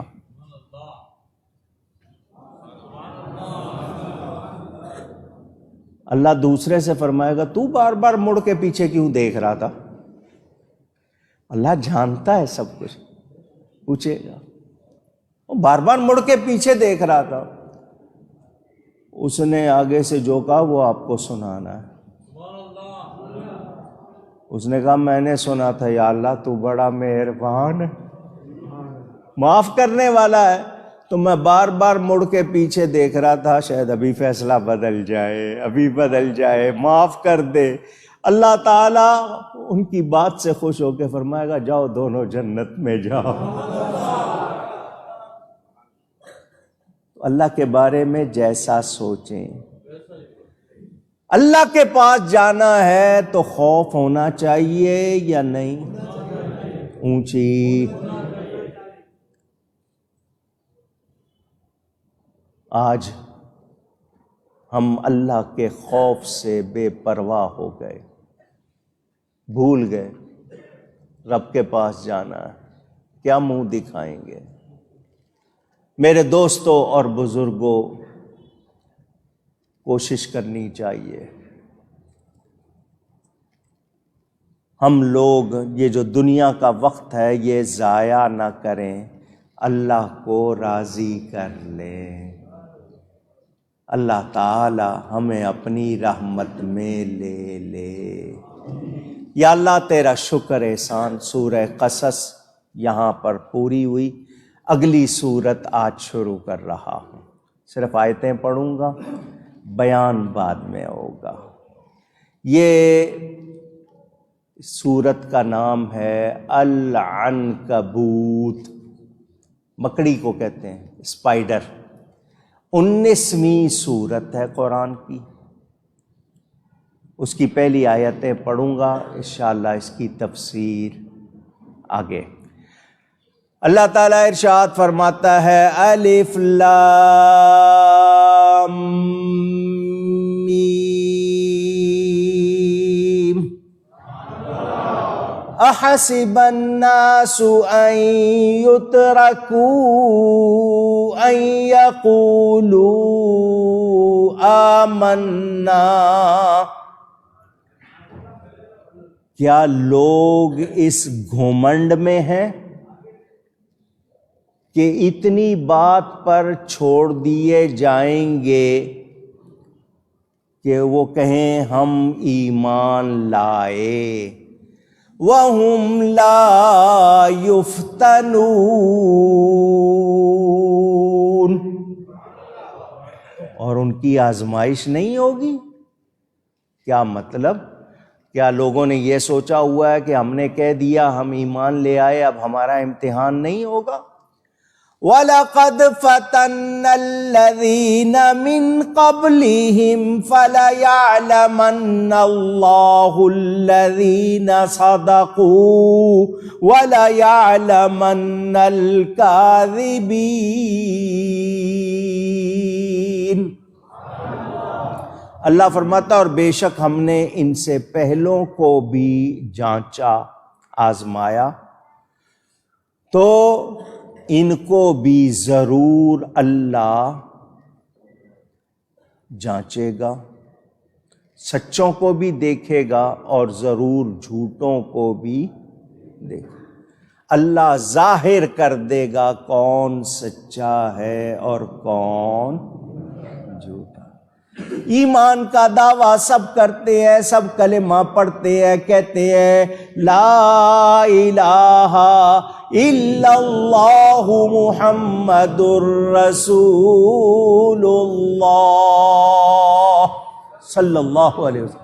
اللہ دوسرے سے فرمائے گا تو بار بار مڑ کے پیچھے کیوں دیکھ رہا تھا؟ اللہ جانتا ہے سب کچھ. پوچھے گا وہ بار بار مڑ کے پیچھے دیکھ رہا تھا. اس نے آگے سے جو کہا وہ آپ کو سنانا ہے. اس نے کہا میں نے سنا تھا یا اللہ تو بڑا مہربان ہے، معاف کرنے والا ہے. تو میں بار بار مڑ کے پیچھے دیکھ رہا تھا، شاید ابھی فیصلہ بدل جائے، ابھی بدل جائے، معاف کر دے. اللہ تعالیٰ ان کی بات سے خوش ہو کے فرمائے گا جاؤ دونوں جنت میں جاؤ. اللہ کے بارے میں جیسا سوچیں. اللہ کے پاس جانا ہے تو خوف ہونا چاہیے یا نہیں؟ اونچی. آج ہم اللہ کے خوف سے بے پرواہ ہو گئے، بھول گئے رب کے پاس جانا ہے. کیا منہ دکھائیں گے؟ میرے دوستوں اور بزرگوں، کوشش کرنی چاہیے ہم لوگ یہ جو دنیا کا وقت ہے یہ ضائع نہ کریں، اللہ کو راضی کر لیں. اللہ تعالی ہمیں اپنی رحمت میں لے لے. یا اللہ تیرا شکر احسان. سورہ قصص یہاں پر پوری ہوئی. اگلی سورت آج شروع کر رہا ہوں، صرف آیتیں پڑھوں گا، بیان بعد میں ہوگا. یہ سورت کا نام ہے العنکبوت. مکڑی کو کہتے ہیں، اسپائڈر. 19ویں سورت ہے قرآن کی. اس کی پہلی آیتیں پڑھوں گا، انشاءاللہ اس کی تفسیر آگے. اللہ تعالیٰ ارشاد فرماتا ہے الف لام میم احسب الناس ان يتركوا ان يقولوا آمنا. کیا لوگ اس گھمنڈ میں ہیں کہ اتنی بات پر چھوڑ دیے جائیں گے کہ وہ کہیں ہم ایمان لائے. وَهُمْ لَا يُفْتَنُونَ، اور ان کی آزمائش نہیں ہوگی۔ کیا مطلب؟ کیا لوگوں نے یہ سوچا ہوا ہے کہ ہم نے کہہ دیا ہم ایمان لے آئے اب ہمارا امتحان نہیں ہوگا؟ وَلَقَدْ فَتَنَّ الَّذِينَ مِن قَبْلِهِمْ فَلَيَعْلَمَنَّ اللَّهُ الَّذِينَ صَدَقُوا وَلَيَعْلَمَنَّ الْكَاذِبِينَ۔ اللہ فرماتا اور بے شک ہم نے ان سے پہلوں کو بھی جانچا، آزمایا، تو ان کو بھی ضرور اللہ جانچے گا، سچوں کو بھی دیکھے گا اور ضرور جھوٹوں کو بھی دیکھے گا۔ اللہ ظاہر کر دے گا کون سچا ہے اور کون جھوٹا۔ ایمان کا دعویٰ سب کرتے ہیں، سب کلمہ پڑھتے ہیں، کہتے ہیں لا الہ الا اللہ محمد الرسول اللہ صلی اللہ علیہ وسلم۔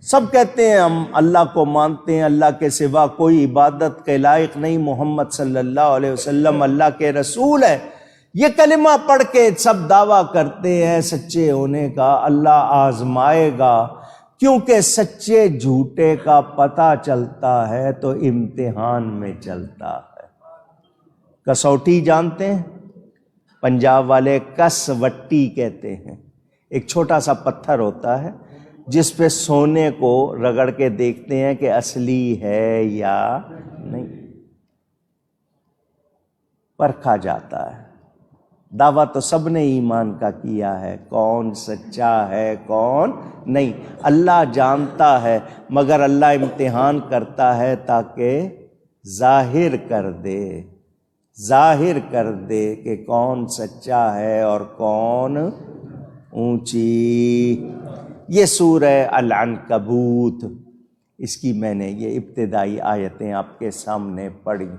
سب کہتے ہیں ہم اللہ کو مانتے ہیں، اللہ کے سوا کوئی عبادت کے لائق نہیں، محمد صلی اللہ علیہ وسلم اللہ کے رسول ہے۔ یہ کلمہ پڑھ کے سب دعویٰ کرتے ہیں سچے ہونے کا۔ اللہ آزمائے گا، کیونکہ سچے جھوٹے کا پتہ چلتا ہے تو امتحان میں چلتا ہے۔ کسوٹی جانتے ہیں؟ پنجاب والے کس وٹی کہتے ہیں۔ ایک چھوٹا سا پتھر ہوتا ہے جس پہ سونے کو رگڑ کے دیکھتے ہیں کہ اصلی ہے یا نہیں، پرکھا جاتا ہے۔ دعویٰ تو سب نے ایمان کا کیا ہے، کون سچا ہے کون نہیں اللہ جانتا ہے، مگر اللہ امتحان کرتا ہے تاکہ ظاہر کر دے کہ کون سچا ہے اور کون اونچی۔ یہ سورہ العنکبوت، اس کی میں نے یہ ابتدائی آیتیں آپ کے سامنے پڑھی۔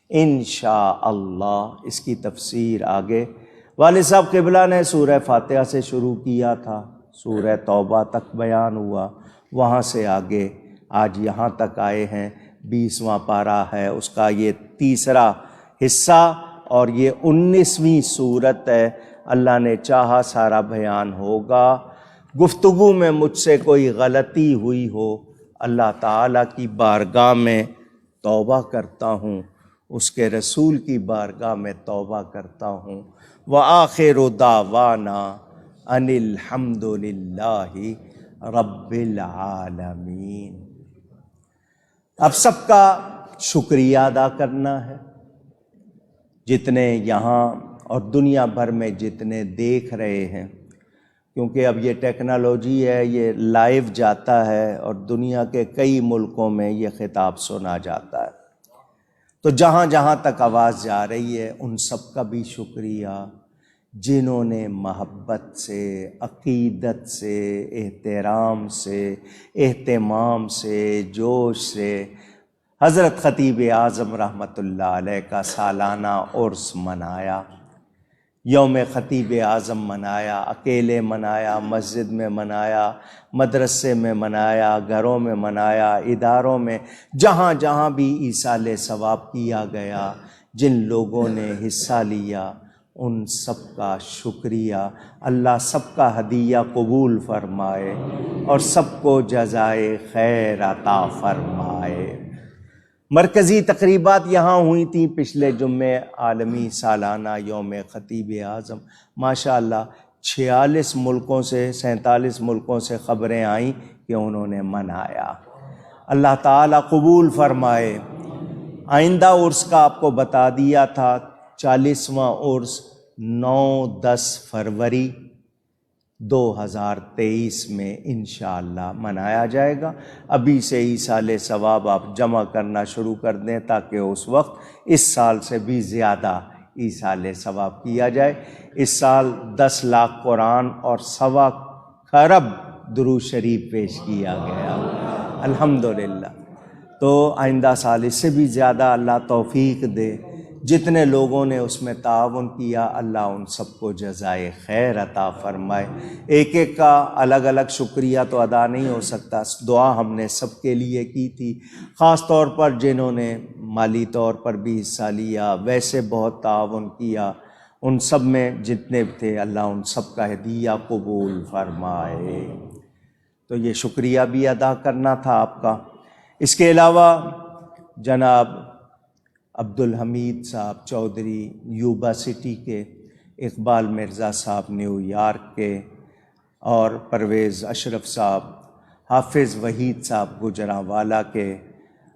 انشاءاللہ اس کی تفسیر آگے والد صاحب قبلہ نے سورہ فاتحہ سے شروع کیا تھا، سورہ توبہ تک بیان ہوا، وہاں سے آگے آج یہاں تک آئے ہیں، 20واں پارہ ہے اس کا یہ تیسرا حصہ اور یہ 19ویں سورت ہے۔ اللہ نے چاہا سارا بیان ہوگا۔ گفتگو میں مجھ سے کوئی غلطی ہوئی ہو، اللہ تعالیٰ کی بارگاہ میں توبہ کرتا ہوں، اس کے رسول کی بارگاہ میں توبہ کرتا ہوں۔ وآخر دعوانا ان الحمد للہ رب العالمین۔ اب سب کا شکریہ ادا کرنا ہے، جتنے یہاں اور دنیا بھر میں جتنے دیکھ رہے ہیں، کیونکہ اب یہ ٹیکنالوجی ہے، یہ لائیو جاتا ہے اور دنیا کے کئی ملکوں میں یہ خطاب سنا جاتا ہے، تو جہاں جہاں تک آواز جا رہی ہے ان سب کا بھی شکریہ، جنہوں نے محبت سے، عقیدت سے، احترام سے، اہتمام سے، جوش سے حضرت خطیب اعظم رحمۃ اللہ علیہ کا سالانہ عرس منایا، یوم خطیب اعظم منایا، اکیلے منایا، مسجد میں منایا، مدرسے میں منایا، گھروں میں منایا، اداروں میں، جہاں جہاں بھی ایصال ثواب کیا گیا، جن لوگوں نے حصہ لیا ان سب کا شکریہ۔ اللہ سب کا ہدیہ قبول فرمائے اور سب کو جزائے خیر عطا فرمائے۔ مرکزی تقریبات یہاں ہوئی تھیں پچھلے جمعے، عالمی سالانہ یوم خطیب اعظم، ماشاءاللہ 46 ملکوں سے 47 ملکوں سے خبریں آئیں کہ انہوں نے منایا۔ اللہ تعالیٰ قبول فرمائے۔ آئندہ عرس کا آپ کو بتا دیا تھا، 40واں عرس 9-10 فروری 2023 میں انشاءاللہ منایا جائے گا۔ ابھی سے ایصال ثواب آپ جمع کرنا شروع کر دیں تاکہ اس وقت اس سال سے بھی زیادہ ایصال ثواب کیا جائے۔ اس سال 10 لاکھ قرآن اور 1.25 خرب درود شریف پیش کیا گیا، الحمدللہ۔ تو آئندہ سال اس سے بھی زیادہ اللہ توفیق دے۔ جتنے لوگوں نے اس میں تعاون کیا اللہ ان سب کو جزائے خیر عطا فرمائے۔ ایک ایک کا الگ الگ شکریہ تو ادا نہیں ہو سکتا، دعا ہم نے سب کے لیے کی تھی، خاص طور پر جنہوں نے مالی طور پر بھی حصہ لیا، ویسے بہت تعاون کیا، ان سب میں جتنے تھے اللہ ان سب کا ہدیہ قبول فرمائے۔ تو یہ شکریہ بھی ادا کرنا تھا آپ کا۔ اس کے علاوہ جناب عبدالحمید صاحب چودھری یوبا سٹی کے، اقبال مرزا صاحب نیو یارک کے، اور پرویز اشرف صاحب، حافظ وحید صاحب گجرانوالہ کے،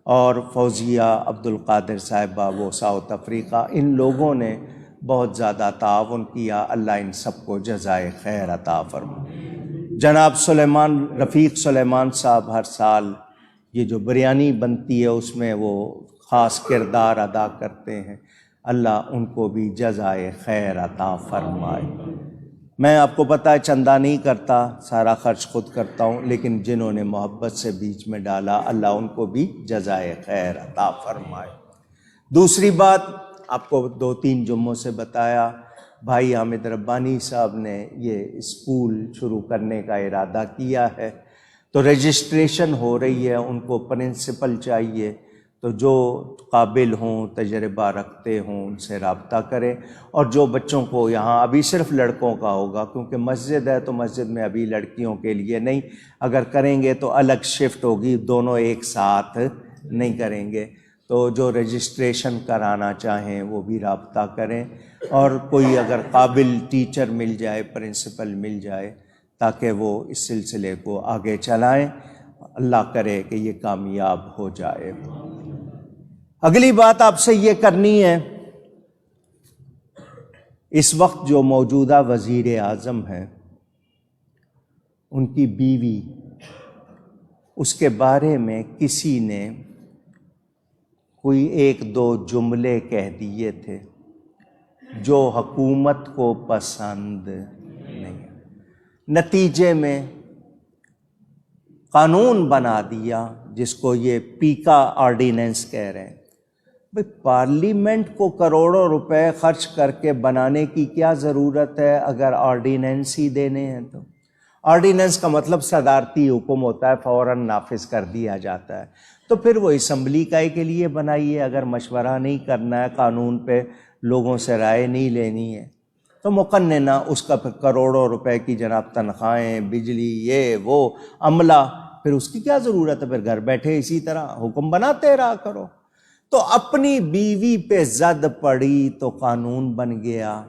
اور فوزیہ عبدالقادر صاحبہ وہ ساؤتھ افریقہ، ان لوگوں نے بہت زیادہ تعاون کیا، اللہ ان سب کو جزائے خیر عطا فرمائے۔ جناب سلیمان رفیق سلیمان صاحب ہر سال یہ جو بریانی بنتی ہے اس میں وہ خاص کردار ادا کرتے ہیں، اللہ ان کو بھی جزائے خیر عطا فرمائے۔ میں آپ کو پتہ ہے چندہ نہیں کرتا، سارا خرچ خود کرتا ہوں، لیکن جنہوں نے محبت سے بیچ میں ڈالا اللہ ان کو بھی جزائے خیر عطا فرمائے۔ دوسری بات آپ کو 2-3 جمعوں سے بتایا، بھائی حامد ربانی صاحب نے یہ اسکول شروع کرنے کا ارادہ کیا ہے، تو رجسٹریشن ہو رہی ہے، ان کو پرنسپل چاہیے، تو جو قابل ہوں تجربہ رکھتے ہوں ان سے رابطہ کریں، اور جو بچوں کو یہاں ابھی صرف لڑکوں کا ہوگا کیونکہ مسجد ہے تو مسجد میں ابھی لڑکیوں کے لیے نہیں، اگر کریں گے تو الگ شفٹ ہوگی، دونوں ایک ساتھ نہیں کریں گے، تو جو رجسٹریشن کرانا چاہیں وہ بھی رابطہ کریں، اور کوئی اگر قابل ٹیچر مل جائے، پرنسپل مل جائے، تاکہ وہ اس سلسلے کو آگے چلائیں، اللہ کرے کہ یہ کامیاب ہو جائے۔ اگلی بات آپ سے یہ کرنی ہے، اس وقت جو موجودہ وزیر اعظم ہیں ان کی بیوی، اس کے بارے میں کسی نے کوئی 1-2 جملے کہہ دیے تھے جو حکومت کو پسند نہیں، نتیجے میں قانون بنا دیا جس کو یہ پیکا آرڈیننس کہہ رہے ہیں۔ بھئی پارلیمنٹ کو کروڑوں روپے خرچ کر کے بنانے کی کیا ضرورت ہے اگر آرڈیننس ہی دینے ہیں؟ تو آرڈیننس کا مطلب صدارتی حکم ہوتا ہے، فوراً نافذ کر دیا جاتا ہے، تو پھر وہ اسمبلی کائے کے لیے بنائی ہے؟ اگر مشورہ نہیں کرنا ہے قانون پہ، لوگوں سے رائے نہیں لینی ہے، تو مقننہ اس کا پھر کروڑوں روپے کی جناب تنخواہیں، بجلی، یہ وہ عملہ، پھر اس کی کیا ضرورت ہے؟ پھر گھر بیٹھے اسی طرح حکم بناتے رہا کرو۔ تو اپنی بیوی پہ زد پڑی تو قانون بن گیا۔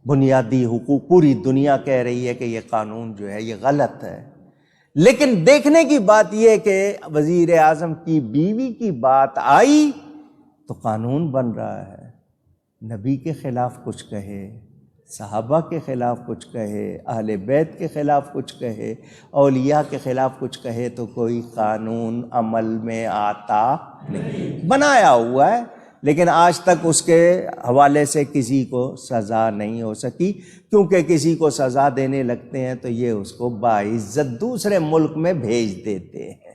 بنیادی حقوق پوری دنیا کہہ رہی ہے کہ یہ قانون جو ہے یہ غلط ہے، لیکن دیکھنے کی بات یہ کہ وزیر اعظم کی بیوی کی بات آئی تو قانون بن رہا ہے۔ نبی کے خلاف کچھ کہے، صحابہ کے خلاف کچھ کہے، اہل بیت کے خلاف کچھ کہے، اولیاء کے خلاف کچھ کہے تو کوئی قانون عمل میں آتا نہیں، بنایا ہوا ہے، لیکن آج تک اس کے حوالے سے کسی کو سزا نہیں ہو سکی، کیونکہ کسی کو سزا دینے لگتے ہیں تو یہ اس کو باعزت دوسرے ملک میں بھیج دیتے ہیں،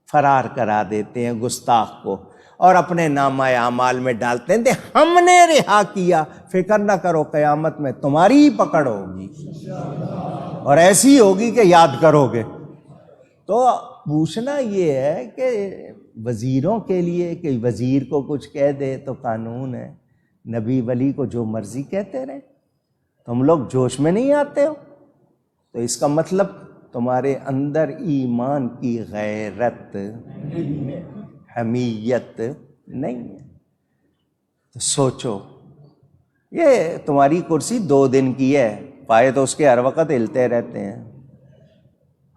فرار کرا دیتے ہیں گستاخ کو، اور اپنے نامہ اعمال میں ڈالتے ہیں ہم نے رہا کیا۔ فکر نہ کرو قیامت میں تمہاری ہی پکڑ ہوگی، اور ایسی ہوگی کہ یاد کرو گے۔ تو پوچھنا یہ ہے کہ وزیروں کے لیے کہ وزیر کو کچھ کہہ دے تو قانون ہے، نبی ولی کو جو مرضی کہتے رہے، تم لوگ جوش میں نہیں آتے ہو؟ تو اس کا مطلب تمہارے اندر ایمان کی غیرت، حمیت نہیں ہے۔ تو سوچو، یہ تمہاری کرسی 2 دن کی ہے، پائے تو اس کے ہر وقت ہلتے رہتے ہیں،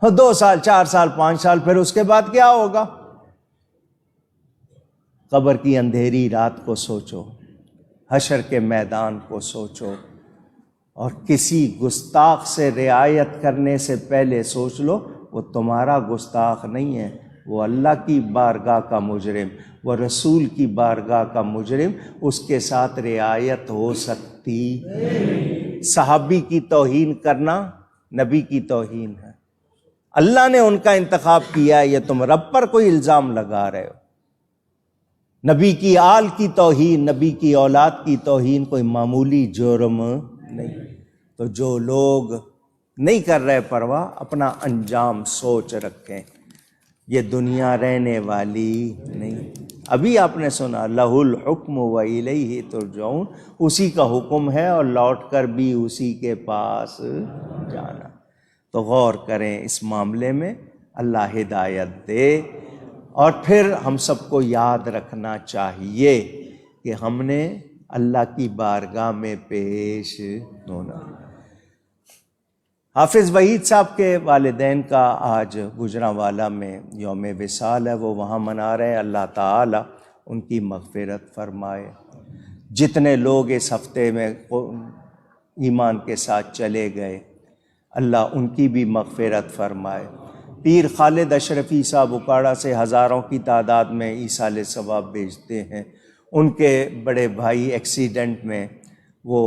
2 سال 4 سال 5 سال، پھر اس کے بعد کیا ہوگا؟ قبر کی اندھیری رات کو سوچو، حشر کے میدان کو سوچو، اور کسی گستاخ سے رعایت کرنے سے پہلے سوچ لو وہ تمہارا گستاخ نہیں ہے، وہ اللہ کی بارگاہ کا مجرم، وہ رسول کی بارگاہ کا مجرم، اس کے ساتھ رعایت ہو سکتی۔ صحابی کی توہین کرنا نبی کی توہین ہے، اللہ نے ان کا انتخاب کیا ہے، یہ تم رب پر کوئی الزام لگا رہے ہو؟ نبی کی آل کی توہین، نبی کی اولاد کی توہین کوئی معمولی جرم نہیں۔ تو جو لوگ نہیں کر رہے پرواہ، اپنا انجام سوچ رکھیں، یہ دنیا رہنے والی نہیں۔ ابھی آپ نے سنا لہ الحکم وإلیہ ترجعون، اسی کا حکم ہے اور لوٹ کر بھی اسی کے پاس جانا۔ تو غور کریں اس معاملے میں، اللہ ہدایت دے۔ اور پھر ہم سب کو یاد رکھنا چاہیے کہ ہم نے اللہ کی بارگاہ میں پیش ہونا۔ حافظ وحید صاحب کے والدین کا آج گجرانوالہ میں یوم وصال ہے، وہ وہاں منا رہے ہیں۔ اللہ تعالیٰ ان کی مغفرت فرمائے۔ جتنے لوگ اس ہفتے میں ایمان کے ساتھ چلے گئے، اللہ ان کی بھی مغفرت فرمائے۔ پیر خالد اشرفی صاحب اکاڑا سے ہزاروں کی تعداد میں ایصال ثواب بھیجتے ہیں۔ ان کے بڑے بھائی ایکسیڈنٹ میں وہ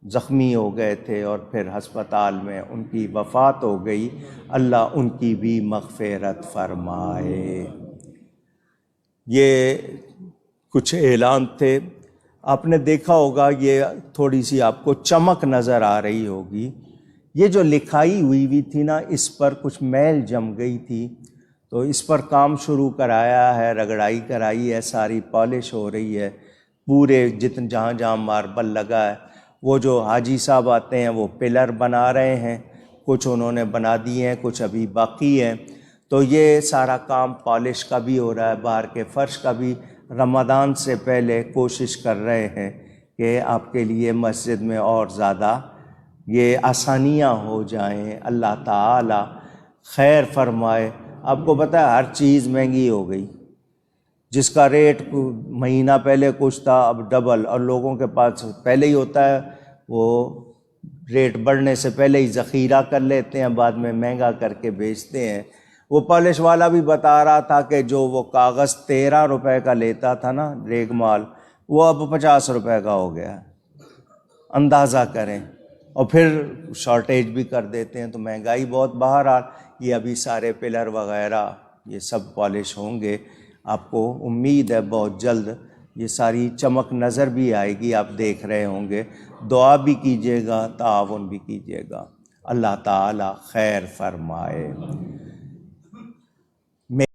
زخمی ہو گئے تھے اور پھر ہسپتال میں ان کی وفات ہو گئی۔ اللہ ان کی بھی مغفرت فرمائے۔ یہ کچھ اعلان تھے، آپ نے دیکھا ہوگا، یہ تھوڑی سی آپ کو چمک نظر آ رہی ہوگی۔ یہ جو لکھائی ہوئی تھی نا، اس پر کچھ میل جم گئی تھی، تو اس پر کام شروع کرایا ہے، رگڑائی کرائی ہے، ساری پالش ہو رہی ہے، پورے جہاں جہاں ماربل لگا ہے۔ وہ جو حاجی صاحب آتے ہیں وہ پلر بنا رہے ہیں، کچھ انہوں نے بنا دیے ہیں، کچھ ابھی باقی ہیں۔ تو یہ سارا کام پالش کا بھی ہو رہا ہے، باہر کے فرش کا بھی۔ رمضان سے پہلے کوشش کر رہے ہیں کہ آپ کے لیے مسجد میں اور زیادہ یہ آسانیاں ہو جائیں۔ اللہ تعالی خیر فرمائے۔ آپ کو پتہ ہے ہر چیز مہنگی ہو گئی، جس کا ریٹ مہینہ پہلے کچھ تھا اب ڈبل، اور لوگوں کے پاس پہلے ہی ہوتا ہے، وہ ریٹ بڑھنے سے پہلے ہی ذخیرہ کر لیتے ہیں، بعد میں مہنگا کر کے بیچتے ہیں۔ وہ پالش والا بھی بتا رہا تھا کہ جو وہ کاغذ 13 روپے کا لیتا تھا نا ریگ مال، وہ اب 50 روپے کا ہو گیا۔ اندازہ کریں، اور پھر شارٹیج بھی کر دیتے ہیں، تو مہنگائی بہت۔ بہرحال یہ ابھی سارے پلر وغیرہ یہ سب پالش ہوں گے، آپ کو امید ہے بہت جلد یہ ساری چمک نظر بھی آئے گی، آپ دیکھ رہے ہوں گے۔ دعا بھی کیجیے گا، تعاون بھی کیجیے گا۔ اللہ تعالی خیر فرمائے۔